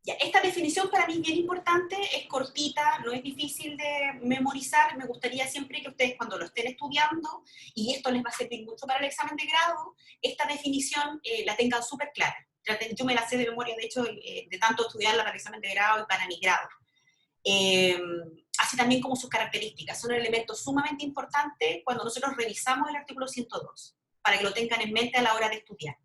Ya, esta definición para mí es bien importante, es cortita, no es difícil de memorizar. Me gustaría siempre que ustedes cuando lo estén estudiando, y esto les va a servir mucho para el examen de grado, esta definición la tengan súper clara. Yo me la sé de memoria, de hecho, de tanto estudiarla para el examen de grado y para mi grado. Así también como sus características. Son elementos sumamente importantes cuando nosotros revisamos el artículo 102, para que lo tengan en mente a la hora de estudiar.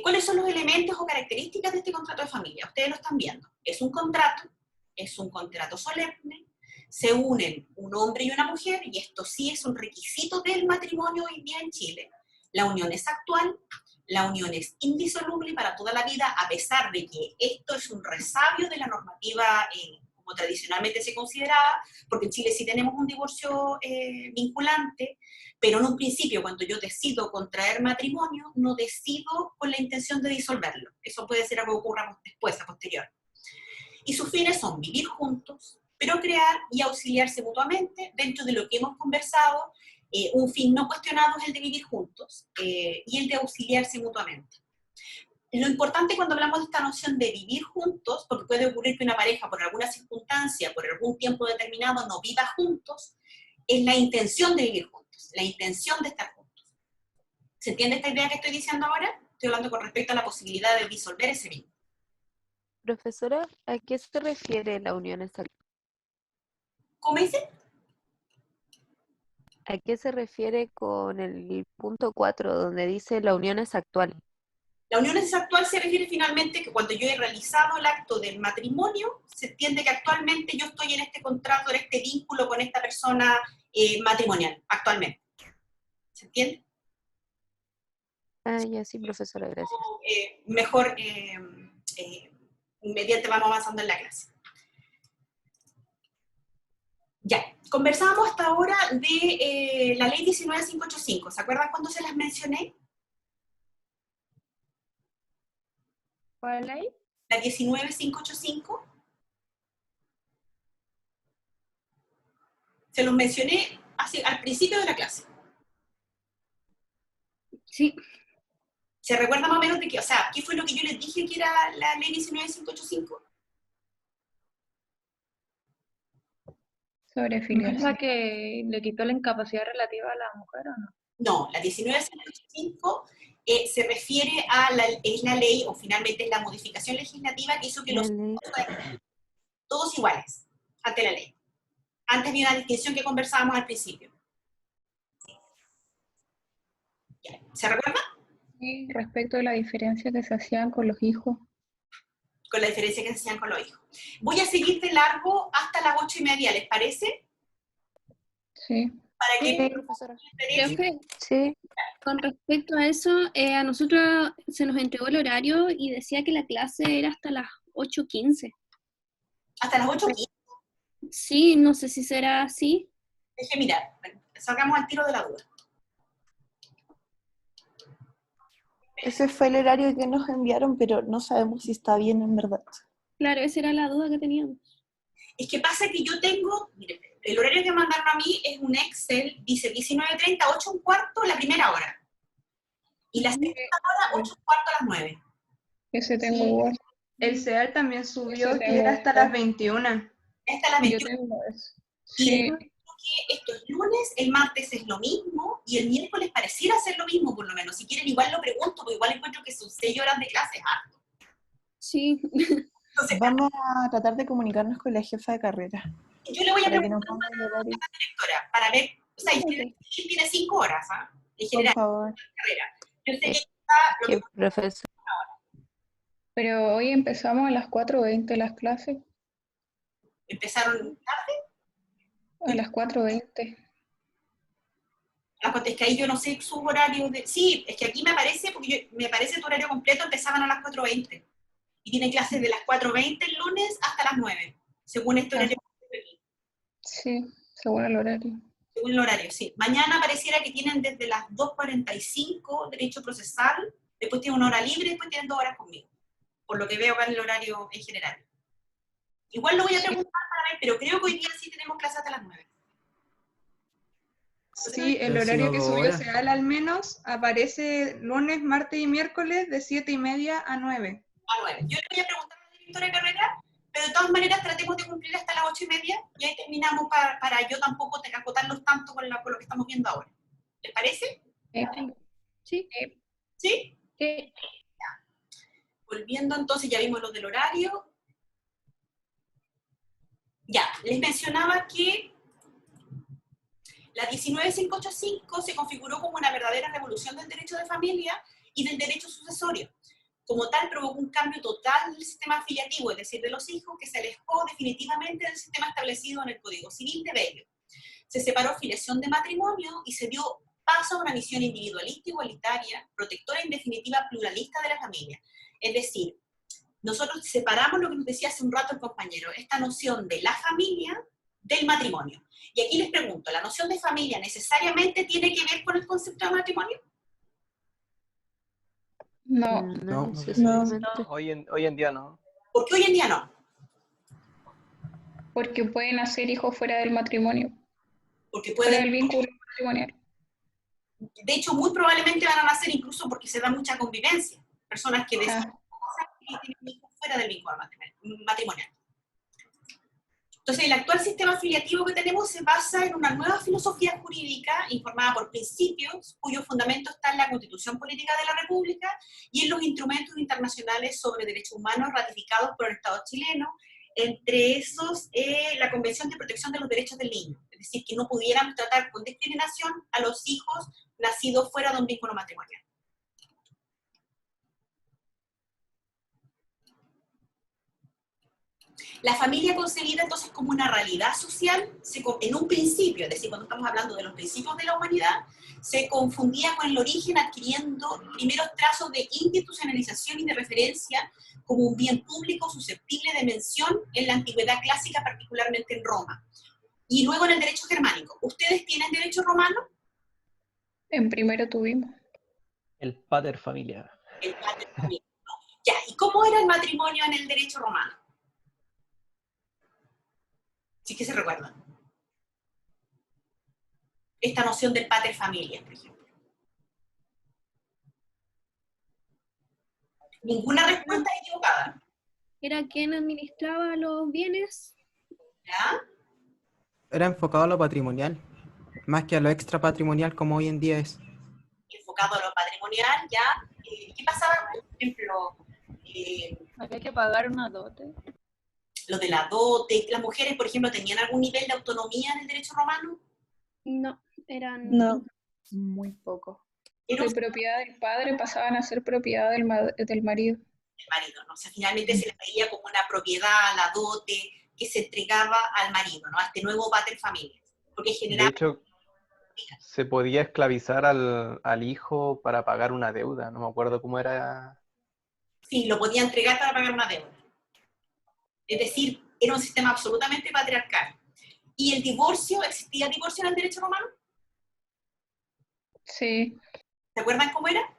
¿Cuáles son los elementos o características de este contrato de familia? Ustedes lo están viendo. Es un contrato solemne, se unen un hombre y una mujer, y esto sí es un requisito del matrimonio hoy día en Chile. La unión es actual, la unión es indisoluble para toda la vida, a pesar de que esto es un resabio de la normativa como tradicionalmente se consideraba, porque en Chile sí tenemos un divorcio vinculante, pero en un principio, cuando yo decido contraer matrimonio, no decido con la intención de disolverlo. Eso puede ser algo que ocurra después, a posterior. Y sus fines son vivir juntos, procrear y auxiliarse mutuamente. Dentro de lo que hemos conversado, un fin no cuestionado es el de vivir juntos y el de auxiliarse mutuamente. Lo importante cuando hablamos de esta noción de vivir juntos, porque puede ocurrir que una pareja por alguna circunstancia, por algún tiempo determinado, no viva juntos, es la intención de vivir juntos, la intención de estar juntos. ¿Se entiende esta idea que estoy diciendo ahora? Estoy hablando con respecto a la posibilidad de disolver ese vínculo. Profesora, ¿a qué se refiere la unión actual? ¿Cómo dice? ¿A qué se refiere con el punto 4, donde dice la unión es actual? La unión es actual se refiere finalmente que cuando yo he realizado el acto del matrimonio, se entiende que actualmente yo estoy en este contrato, en este vínculo con esta persona matrimonial, actualmente. ¿Se entiende? Ah, ya sí, profesora, gracias. Mejor, mediante vamos avanzando en la clase. Ya, conversábamos hasta ahora de la ley 19.585. ¿Se acuerdan cuándo se las mencioné? ¿Cuál ley? La 19.585. Se los mencioné al principio de la clase. Sí. ¿Se recuerda más o menos de qué? O sea, ¿qué fue lo que yo les dije que era la ley 19.585? Sobre filiación. ¿Que le quitó la incapacidad relativa a la mujer o no? No, la 19.585 se refiere a es la ley, o finalmente es la modificación legislativa que hizo que los fueran todos iguales ante la ley. Antes había una distinción que conversábamos al principio. ¿Se recuerda? Sí, respecto a la diferencia que se hacían con los hijos. Con la diferencia que se hacían con los hijos. Voy a seguir de largo hasta las 8:30, ¿les parece? Sí. Para que... Profe, sí. Con respecto a eso, a nosotros se nos entregó el horario y decía que la clase era hasta las 8:15. ¿Hasta las 8:15? Sí, no sé si será así. Deje mirar, salgamos al tiro de la duda. Ese fue el horario que nos enviaron, pero no sabemos si está bien en verdad. Claro, esa era la duda que teníamos. Es que pasa que yo tengo, miren, el horario que mandaron a mí es un Excel, dice 19:30, 8:15, la primera hora. Y la segunda hora, 8:15 a las 9. Ese tengo igual. El CEAL también subió Ese que era hasta las 21. Hasta las 21. Yo tengo eso. Sí. Que esto es lunes, el martes es lo mismo, y el miércoles pareciera ser lo mismo, por lo menos. Si quieren, igual lo pregunto, porque igual encuentro que sus 6 horas de clase es harto. Sí. Entonces, vamos a tratar de comunicarnos con la jefa de carrera. Yo le voy a preguntar a la directora para ver, o sea, tiene 5 horas, ¿ah? En general, por favor. Carrera. Yo sé que está lo que profesor. Pero hoy empezamos a las 4:20 las clases. ¿Empezaron tarde? A las 4:20. Es que ahí yo no sé su horario de... Sí, es que aquí me aparece, porque me aparece tu horario completo, empezaban a las 4:20. Y tienen clases de las 4:20 el lunes hasta las 9, según este horario. Sí, según el horario. Según el horario, sí. Mañana pareciera que tienen desde las 2:45 derecho procesal, después tienen una hora libre, después tienen 2 horas conmigo. Por lo que veo acá en el horario en general. Igual lo voy a preguntar para ver, pero creo que hoy día sí tenemos clase hasta las 9. Sí, el horario que subió CEAL al menos aparece lunes, martes y miércoles de 7:30 a 9. A 9. Yo le voy a preguntar a la directora de carrera, pero de todas maneras tratemos de cumplir hasta las 8:30 y ahí terminamos para yo tampoco acotarlos tanto con lo que estamos viendo ahora. ¿Les parece? Sí. ¿Sí? Sí. Volviendo entonces, ya vimos lo del horario. Ya, les mencionaba que la 19.585 se configuró como una verdadera revolución del derecho de familia y del derecho sucesorio. Como tal, provocó un cambio total del sistema afiliativo, es decir, de los hijos, que se alejó definitivamente del sistema establecido en el Código Civil de Bello. Se separó filiación de matrimonio y se dio paso a una visión individualista, igualitaria, protectora y en definitiva pluralista de la familia. Es decir, nosotros separamos lo que nos decía hace un rato el compañero, esta noción de la familia del matrimonio. Y aquí les pregunto, ¿la noción de familia necesariamente tiene que ver con el concepto de matrimonio? No, No, Hoy en día no. ¿Por qué hoy en día no? porque pueden hacer hijos fuera del matrimonio, Porque fuera pueden, del vínculo matrimonial. de hecho, muy probablemente van a nacer incluso porque se da mucha convivencia. Personas que deciden y tienen hijos fuera del vínculo matrimonial. Entonces, el actual sistema afiliativo que tenemos se basa en una nueva filosofía jurídica informada por principios cuyo fundamento está en la Constitución Política de la República y en los instrumentos internacionales sobre derechos humanos ratificados por el Estado chileno, entre esos la Convención de Protección de los Derechos del Niño, es decir, que no pudiéramos tratar con discriminación a los hijos nacidos fuera de un vínculo matrimonial. La familia concebida entonces como una realidad social, en un principio, es decir, cuando estamos hablando de los principios de la humanidad, se confundía con el origen adquiriendo primeros trazos de institucionalización y de referencia como un bien público susceptible de mención en la antigüedad clásica, particularmente en Roma. Y luego en el derecho germánico. ¿Ustedes tienen derecho romano? En primero tuvimos. El pater familia. El pater familia. Ya, ¿y cómo era el matrimonio en el derecho romano? Sí que se recuerdan. Esta noción del pater familia, por ejemplo. Ninguna respuesta equivocada. ¿Era quien administraba los bienes? ¿Ya? Era enfocado a lo patrimonial, más que a lo extra patrimonial como hoy en día es. Enfocado a lo patrimonial, ¿ya? ¿Qué pasaba, por ejemplo? Había que pagar una dote. Lo de la dote, las mujeres, por ejemplo, ¿tenían algún nivel de autonomía en el derecho romano? No, eran... No, muy poco. De propiedad del padre pasaban a ser propiedad del marido. El marido, ¿no? O sea, finalmente se les veía como una propiedad, la dote, que se entregaba al marido, ¿no? A este nuevo pater familias. Porque De hecho, se podía esclavizar al hijo para pagar una deuda, no me acuerdo cómo era. Sí, lo podía entregar para pagar una deuda. Es decir, era un sistema absolutamente patriarcal. ¿Y el divorcio? ¿Existía divorcio en el derecho romano? Sí. ¿Se acuerdan cómo era?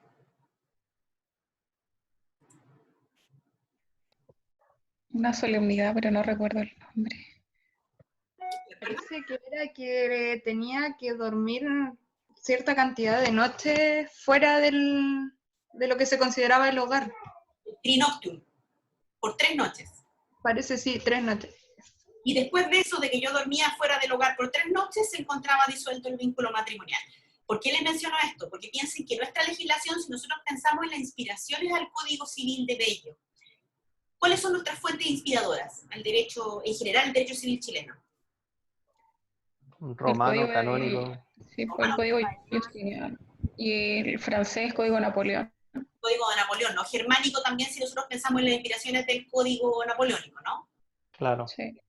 Una solemnidad, pero no recuerdo el nombre. Parece que era que tenía que dormir cierta cantidad de noches fuera de lo que se consideraba el hogar. Trinoctium, por 3 noches. Parece, sí, 3 noches. Y después de eso, de que yo dormía fuera del hogar por 3 noches, se encontraba disuelto el vínculo matrimonial. ¿Por qué les menciono esto? Porque piensen que nuestra legislación, si nosotros pensamos en las inspiraciones al Código Civil de Bello, ¿cuáles son nuestras fuentes inspiradoras al derecho, en general, el derecho civil chileno? Romano, canónico. Sí, fue el Código Justiniano. Y el francés, Código Napoleón. Código de Napoleón, ¿no? Germánico también, si nosotros pensamos en las inspiraciones del Código Napoleónico, ¿no? Claro. Sí.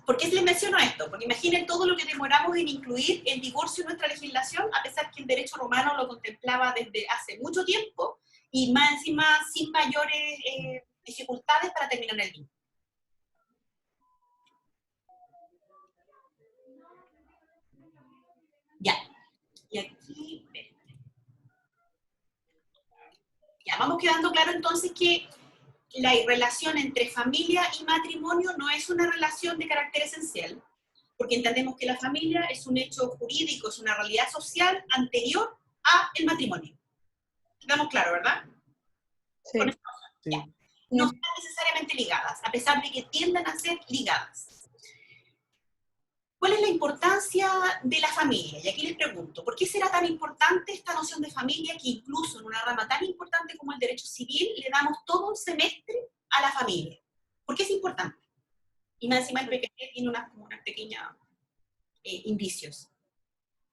¿Por qué les menciono esto? Porque imaginen todo lo que demoramos en incluir el divorcio en nuestra legislación, a pesar que el derecho romano lo contemplaba desde hace mucho tiempo, y más encima sin mayores dificultades para terminar el vínculo. Ya. Y aquí, ya vamos quedando claro entonces que la relación entre familia y matrimonio no es una relación de carácter esencial, porque entendemos que la familia es un hecho jurídico, es una realidad social anterior al matrimonio. ¿Estamos claros, verdad? Sí. Ya. No están necesariamente ligadas, a pesar de que tienden a ser ligadas. ¿Cuál es la importancia de la familia? Y aquí les pregunto, ¿por qué será tan importante esta noción de familia que incluso en una rama tan importante como el derecho civil le damos todo un semestre a la familia? ¿Por qué es importante? Y más encima el PPT tiene unos pequeños indicios.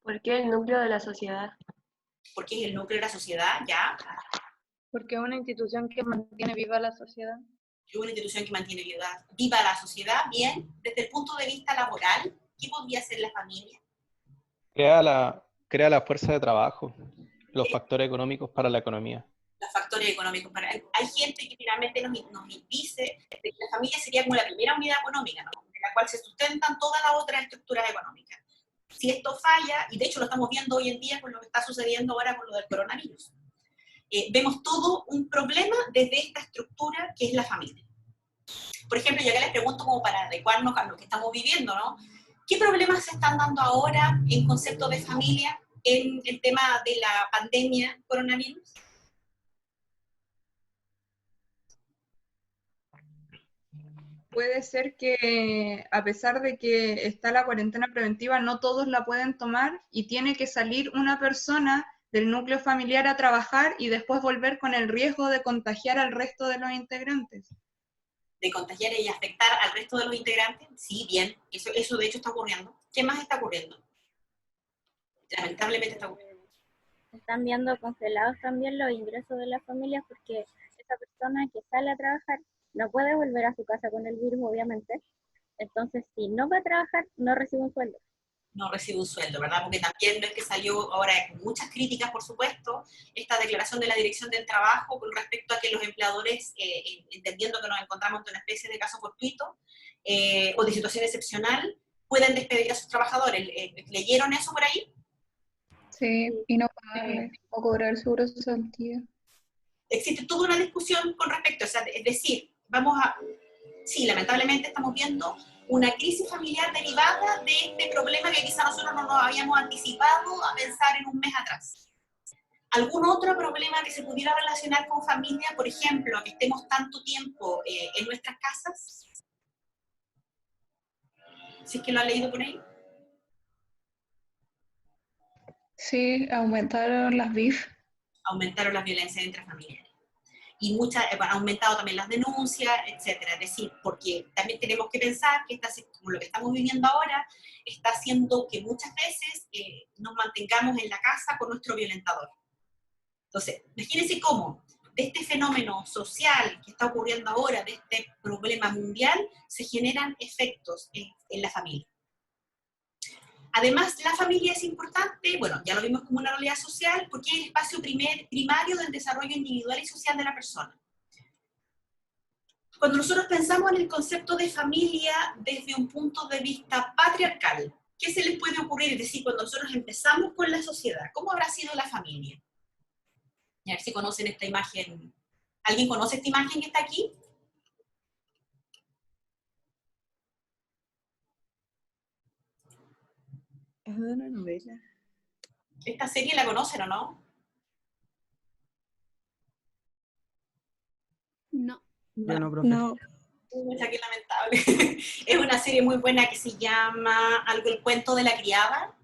¿Por qué el núcleo de la sociedad? Porque es el núcleo de la sociedad, ya. Porque es una institución que mantiene viva la sociedad. Es una institución que mantiene viva la sociedad. Bien, desde el punto de vista laboral, ¿qué podría hacer la familia? Crea la fuerza de trabajo, los factores económicos para la economía. Los factores económicos. Hay gente que finalmente nos dice que la familia sería como la primera unidad económica, ¿no? En la cual se sustentan todas las otras estructuras económicas. Si esto falla, y de hecho lo estamos viendo hoy en día con lo que está sucediendo ahora con lo del coronavirus, vemos todo un problema desde esta estructura que es la familia. Por ejemplo, yo acá les pregunto como para adecuarnos a lo que estamos viviendo, ¿no? ¿Qué problemas se están dando ahora en concepto de familia en el tema de la pandemia coronavirus? Puede ser que a pesar de que está la cuarentena preventiva, no todos la pueden tomar y tiene que salir una persona del núcleo familiar a trabajar y después volver con el riesgo de contagiar al resto de los integrantes. De contagiar y afectar al resto de los integrantes, sí, bien, eso de hecho está ocurriendo. ¿Qué más está ocurriendo? Lamentablemente está ocurriendo. Están viendo congelados también los ingresos de las familias porque esa persona que sale a trabajar no puede volver a su casa con el virus, obviamente. Entonces, si no va a trabajar, no recibe un sueldo. No recibe un sueldo, ¿verdad? Porque también ves que salió ahora con muchas críticas, por supuesto, esta declaración de la Dirección del Trabajo con respecto a que los empleadores, entendiendo que nos encontramos ante una especie de caso fortuito o de situación excepcional, pueden despedir a sus trabajadores. ¿Leyeron eso por ahí? Sí, y no pagarle o cobrar el seguro de cesantía. Existe toda una discusión con respecto, o sea, es decir, sí, lamentablemente estamos viendo una crisis familiar derivada de este problema que quizá nosotros no nos habíamos anticipado a pensar en un mes atrás. ¿Algún otro problema que se pudiera relacionar con familia, por ejemplo, que estemos tanto tiempo en nuestras casas? Si es que lo han leído por ahí. Sí, aumentaron las BIF. Aumentaron las violencias intrafamiliares. Y ha aumentado también las denuncias, etcétera. Es decir, porque también tenemos que pensar que como lo que estamos viviendo ahora está haciendo que muchas veces nos mantengamos en la casa con nuestro violentador. Entonces, imagínense cómo de este fenómeno social que está ocurriendo ahora, de este problema mundial, se generan efectos en la familia. Además, la familia es importante, bueno, ya lo vimos como una realidad social, porque es el espacio primario del desarrollo individual y social de la persona. Cuando nosotros pensamos en el concepto de familia desde un punto de vista patriarcal, ¿qué se les puede ocurrir? Es decir, cuando nosotros empezamos con la sociedad, ¿cómo habrá sido la familia? A ver si conocen esta imagen. ¿Alguien conoce esta imagen que está aquí? Es de una novela. ¿Esta serie la conocen o no? No. No, profe. No. Qué lamentable. Es una serie muy buena que se llama algo El cuento de la criada,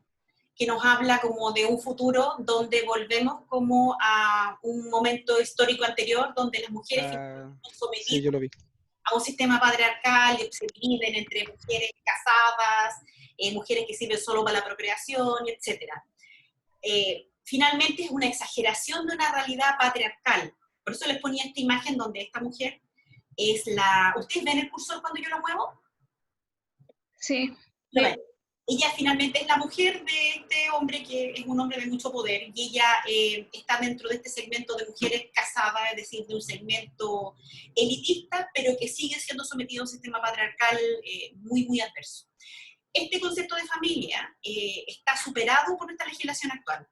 que nos habla como de un futuro donde volvemos como a un momento histórico anterior donde las mujeres son sometidas Sí, yo lo vi. a un sistema patriarcal y se dividen entre mujeres casadas, mujeres que sirven solo para la procreación, etc. Finalmente es una exageración de una realidad patriarcal. Por eso les ponía esta imagen donde esta mujer es la... ¿Ustedes ven el cursor cuando yo lo muevo? Sí. Ella finalmente es la mujer de este hombre que es un hombre de mucho poder y ella está dentro de este segmento de mujeres casadas, es decir, de un segmento elitista, pero que sigue siendo sometido a un sistema patriarcal muy, muy adverso. Este concepto de familia está superado por nuestra legislación actual.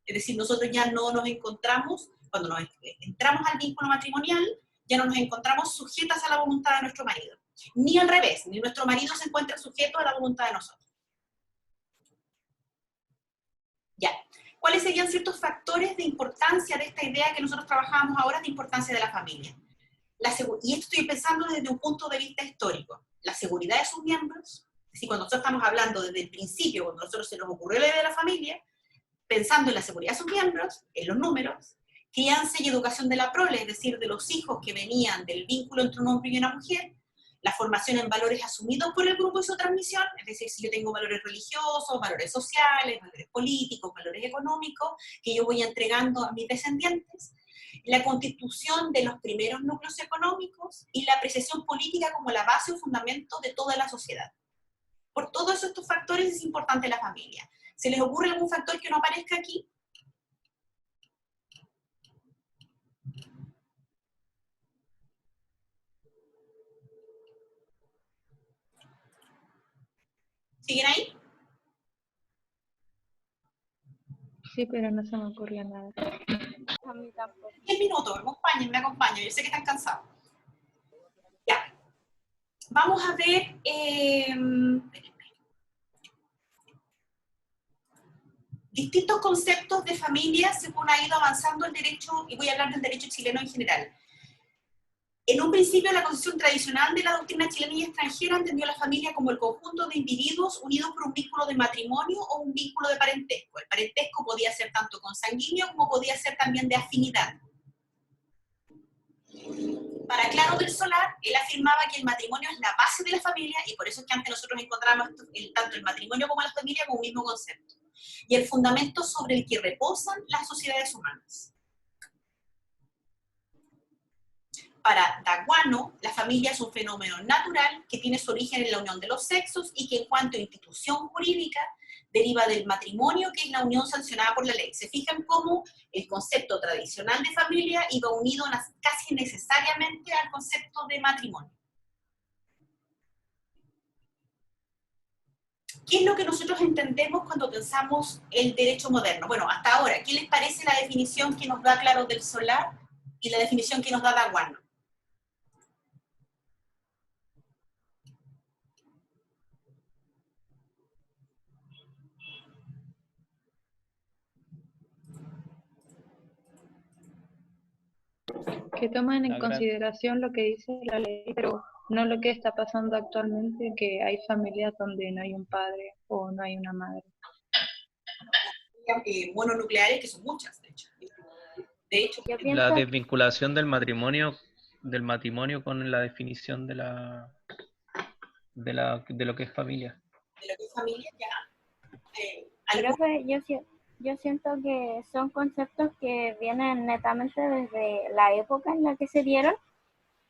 Es decir, nosotros ya no nos encontramos, cuando nos entramos al vínculo matrimonial, ya no nos encontramos sujetas a la voluntad de nuestro marido. Ni al revés, ni nuestro marido se encuentra sujeto a la voluntad de nosotros. Ya. ¿Cuáles serían ciertos factores de importancia de esta idea que nosotros trabajábamos ahora de importancia de la familia? Y esto estoy pensando desde un punto de vista histórico. La seguridad de sus miembros, es decir, cuando nosotros estamos hablando desde el principio, cuando a nosotros se nos ocurrió la idea de la familia, pensando en la seguridad de sus miembros, en los números, crianza y educación de la prole, es decir, de los hijos que venían del vínculo entre un hombre y una mujer, la formación en valores asumidos por el grupo y su transmisión, es decir, si yo tengo valores religiosos, valores sociales, valores políticos, valores económicos, que yo voy entregando a mis descendientes, la constitución de los primeros núcleos económicos y la apreciación política como la base o fundamento de toda la sociedad. Por todos estos factores es importante la familia. ¿Se les ocurre algún factor que no aparezca aquí? ¿Siguen ahí? Sí, pero no se me ocurre nada. A mí tampoco. 10 minutos, me acompañan, yo sé que están cansados. Ya. Vamos a ver... distintos conceptos de familia según ha ido avanzando el derecho, y voy a hablar del derecho chileno en general. En un principio, la concepción tradicional de la doctrina chilena y extranjera entendió a la familia como el conjunto de individuos unidos por un vínculo de matrimonio o un vínculo de parentesco. El parentesco podía ser tanto consanguíneo como podía ser también de afinidad. Para Claro del Solar, él afirmaba que el matrimonio es la base de la familia y por eso es que antes nosotros encontramos tanto el matrimonio como la familia como un mismo concepto. Y el fundamento sobre el que reposan las sociedades humanas. Para Daguano, la familia es un fenómeno natural que tiene su origen en la unión de los sexos y que en cuanto a institución jurídica deriva del matrimonio, que es la unión sancionada por la ley. Se fijan cómo el concepto tradicional de familia iba unido casi necesariamente al concepto de matrimonio. ¿Qué es lo que nosotros entendemos cuando pensamos el derecho moderno? Bueno, hasta ahora, ¿qué les parece la definición que nos da Claro del Solar y la definición que nos da Daguano? Que toman en consideración lo que dice la ley, pero no lo que está pasando actualmente, que hay familias donde no hay un padre o no hay una madre. Mononucleares, que son muchas, de hecho. La desvinculación del matrimonio con la definición de lo que es familia. De lo que es familia, ya. Creo que yo siento que son conceptos que vienen netamente desde la época en la que se dieron,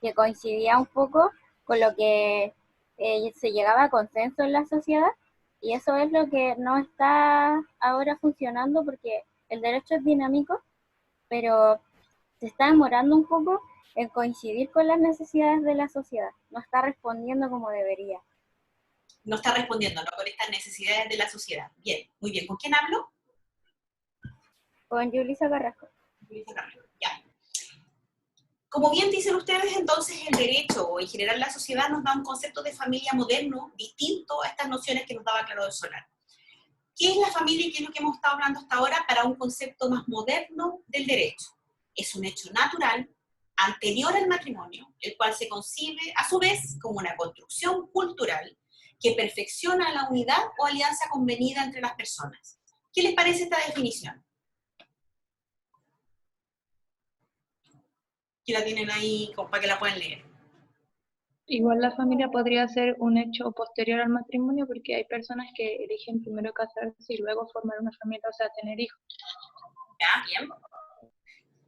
que coincidía un poco con lo que se llegaba a consenso en la sociedad, y eso es lo que no está ahora funcionando porque el derecho es dinámico, pero se está demorando un poco en coincidir con las necesidades de la sociedad, no está respondiendo como debería. No está respondiendo, ¿no?, con estas necesidades de la sociedad. Bien, muy bien. ¿Con quién hablo? Con Yulisa Carrasco. Ya. Como bien dicen ustedes, entonces el derecho, o en general la sociedad, nos da un concepto de familia moderno distinto a estas nociones que nos daba Claro del Solar. ¿Qué es la familia y qué es lo que hemos estado hablando hasta ahora para un concepto más moderno del derecho? Es un hecho natural, anterior al matrimonio, el cual se concibe, a su vez, como una construcción cultural que perfecciona la unidad o alianza convenida entre las personas. ¿Qué les parece esta definición? Que la tienen ahí para que la puedan leer. Igual la familia podría ser un hecho posterior al matrimonio porque hay personas que eligen primero casarse y luego formar una familia, o sea, tener hijos. Ya, bien.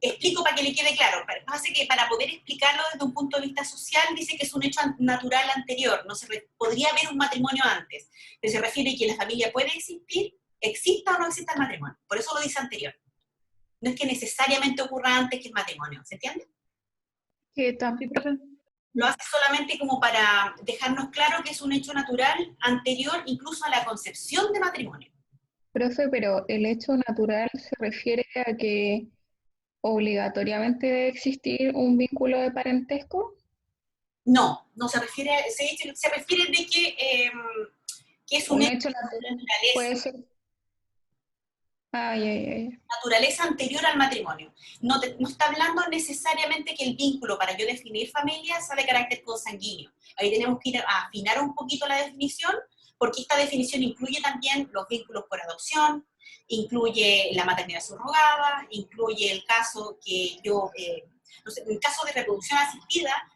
Explico para que le quede claro. Pasa que para poder explicarlo desde un punto de vista social, dice que es un hecho natural anterior. No podría haber un matrimonio antes. Pero se refiere a que la familia puede existir, exista o no exista el matrimonio. Por eso lo dice anterior. No es que necesariamente ocurra antes que el matrimonio. ¿Se entiende? ¿Qué tal, profe? Lo hace solamente como para dejarnos claro que es un hecho natural anterior incluso a la concepción de matrimonio. Profe, pero el hecho natural se refiere a que obligatoriamente debe existir un vínculo de parentesco. No, no se refiere, se refiere de que es un hecho natural. Puede ser. Naturaleza anterior al matrimonio. No está hablando necesariamente que el vínculo, para yo definir familia, sea de carácter consanguíneo. Ahí tenemos que ir a afinar un poquito la definición, porque esta definición incluye también los vínculos por adopción, incluye la maternidad subrogada, incluye el caso que el caso de reproducción asistida,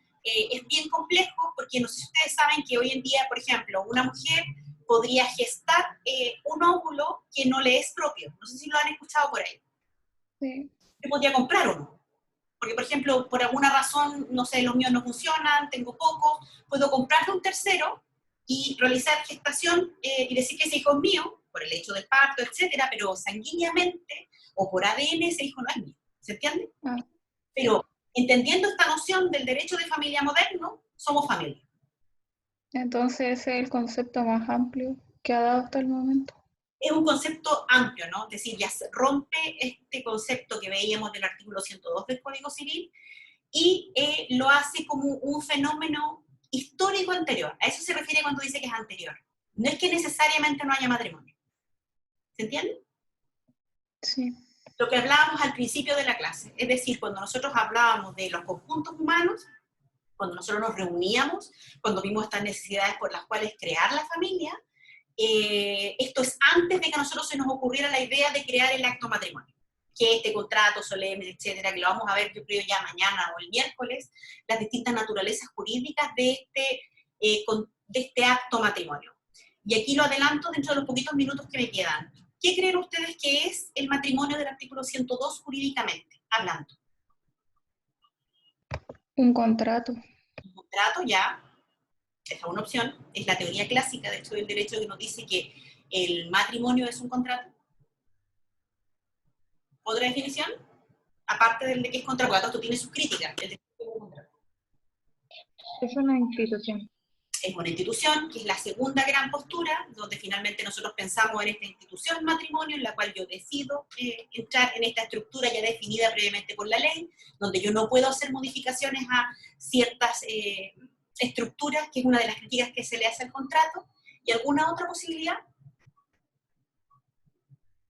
es bien complejo, porque no sé si ustedes saben que hoy en día, por ejemplo, una mujer podría gestar un óvulo que no le es propio. No sé si lo han escuchado por ahí. Sí. Yo podría comprar uno. Porque, por ejemplo, por alguna razón, no sé, los míos no funcionan, tengo pocos, puedo comprar de un tercero y realizar gestación y decir que ese hijo es mío, por el hecho del parto, etcétera, pero sanguíneamente o por ADN ese hijo no es mío. ¿Se entiende? Pero entendiendo esta noción del derecho de familia moderno, somos familia. Entonces ese es el concepto más amplio que ha dado hasta el momento. Es un concepto amplio, ¿no? Es decir, ya se rompe este concepto que veíamos del artículo 102 del Código Civil y lo hace como un fenómeno histórico anterior. A eso se refiere cuando dice que es anterior. No es que necesariamente no haya matrimonio. ¿Se entiende? Sí. Lo que hablábamos al principio de la clase, es decir, cuando nosotros hablábamos de los conjuntos humanos, cuando nosotros nos reuníamos, cuando vimos estas necesidades por las cuales crear la familia, esto es antes de que a nosotros se nos ocurriera la idea de crear el acto matrimonio, que este contrato solemne, etcétera, que lo vamos a ver yo creo ya mañana o el miércoles, las distintas naturalezas jurídicas de este acto matrimonio. Y aquí lo adelanto dentro de los poquitos minutos que me quedan. ¿Qué creen ustedes que es el matrimonio del artículo 102 jurídicamente hablando? Un contrato. Un contrato, ya. Esa es una opción, es la teoría clásica, de hecho, del derecho, que nos dice que el matrimonio es un contrato. ¿Otra definición? Aparte del de que es contrato, porque esto tiene sus críticas. Es una institución. Es una institución, que es la segunda gran postura, donde finalmente nosotros pensamos en esta institución matrimonio, en la cual yo decido entrar en esta estructura ya definida previamente por la ley, donde yo no puedo hacer modificaciones a ciertas estructuras, que es una de las críticas que se le hace al contrato, y alguna otra posibilidad,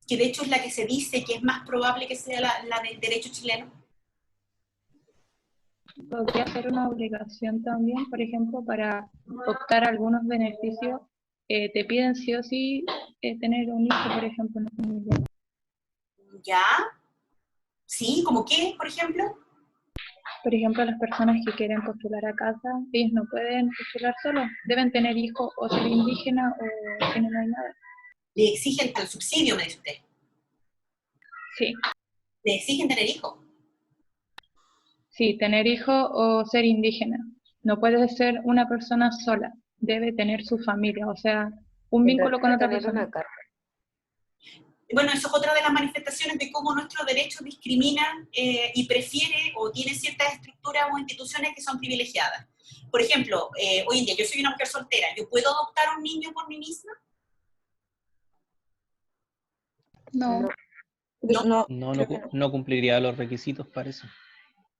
que de hecho es la que se dice que es más probable que sea la del derecho chileno. Podría ser una obligación también, por ejemplo, para optar a algunos beneficios, te piden sí o sí tener un hijo, por ejemplo, en la familia. ¿Ya? ¿Sí? ¿Cómo qué, por ejemplo? Por ejemplo, las personas que quieren postular a casa, ellos no pueden postular solos, deben tener hijos o ser indígenas o si no hay nada. ¿Le exigen el subsidio, me dice usted? Sí. ¿Le exigen tener hijos? Sí, tener hijos o ser indígena. No puede ser una persona sola, debe tener su familia, o sea, un vínculo con otra persona. Bueno, eso es otra de las manifestaciones de cómo nuestro derecho discrimina y prefiere o tiene ciertas estructuras o instituciones que son privilegiadas. Por ejemplo, hoy en día yo soy una mujer soltera, ¿yo puedo adoptar un niño por mí misma? No. No cumpliría los requisitos para eso.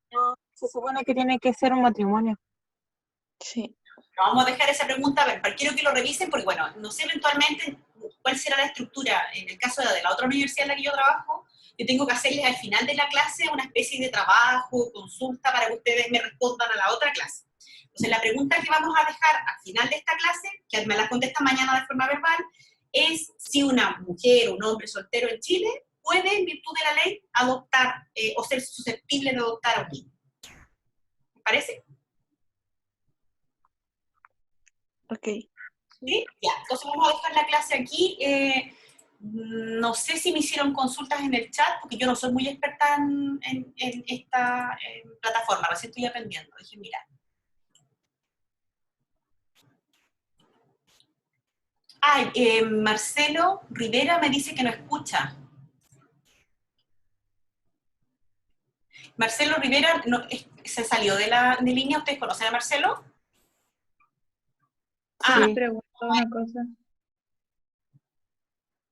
No, se supone que tiene que ser un matrimonio. Sí. Vamos a dejar esa pregunta, a ver, quiero que lo revisen porque, bueno, no sé eventualmente cuál será la estructura. En el caso de la otra universidad en la que yo trabajo, yo tengo que hacerles al final de la clase una especie de trabajo, consulta, para que ustedes me respondan a la otra clase. Entonces, la pregunta que vamos a dejar al final de esta clase, que me la contestan mañana de forma verbal, es si una mujer o un hombre soltero en Chile puede, en virtud de la ley, adoptar o ser susceptible de adoptar a un niño. ¿Me parece? Ok. ¿Sí? Ya, entonces vamos a dejar la clase aquí. No sé si me hicieron consultas en el chat, porque yo no soy muy experta en esta plataforma, recién estoy aprendiendo. Dejen mirar. Ay, Marcelo Rivera me dice que no escucha. Marcelo Rivera se salió de línea. ¿Ustedes conocen a Marcelo? Sí, preguntó una cosa.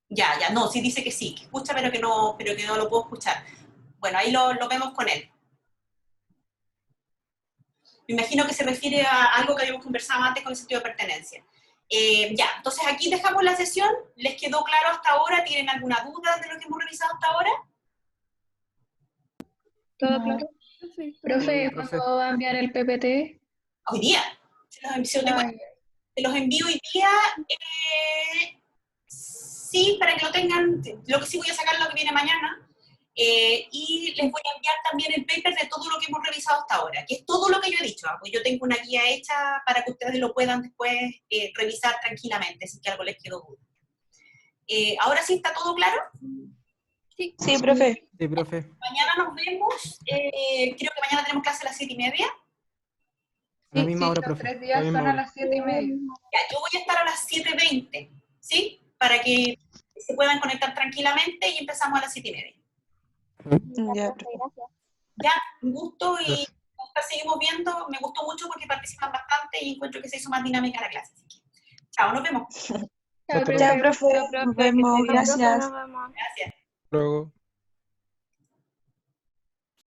Ya, no, sí dice que sí, que escucha, pero que no lo puedo escuchar. Bueno, ahí lo vemos con él. Me imagino que se refiere a algo que habíamos conversado antes con el sentido de pertenencia. Ya, entonces aquí dejamos la sesión. ¿Les quedó claro hasta ahora? ¿Tienen alguna duda de lo que hemos revisado hasta ahora? ¿Todo claro? Profe, ¿puedo enviar el PPT? Hoy día. Se los envío hoy día. Sí, para que lo tengan. Lo que sí voy a sacar lo que viene mañana. Y les voy a enviar también el paper de todo lo que hemos revisado hasta ahora, que es todo lo que yo he dicho, pues yo tengo una guía hecha para que ustedes lo puedan después revisar tranquilamente, si es que algo les quedó duda. ¿Ahora sí está todo claro? Sí, profe. Sí, profe. Mañana nos vemos, creo que mañana tenemos clase a las 7:30. A la misma hora, los profe. 3 días A la misma son a hora. las 7:30. Ya, yo voy a estar a las 7:20, ¿sí? Para que se puedan conectar tranquilamente y empezamos a las 7:30. Ya, profe. Ya, un gusto y nos seguimos viendo. Me gustó mucho porque participan bastante y encuentro que se hizo más dinámica la clase. Así que, chao, nos vemos. Chao, profe. Nos vemos. Gracias. Gracias. Luego.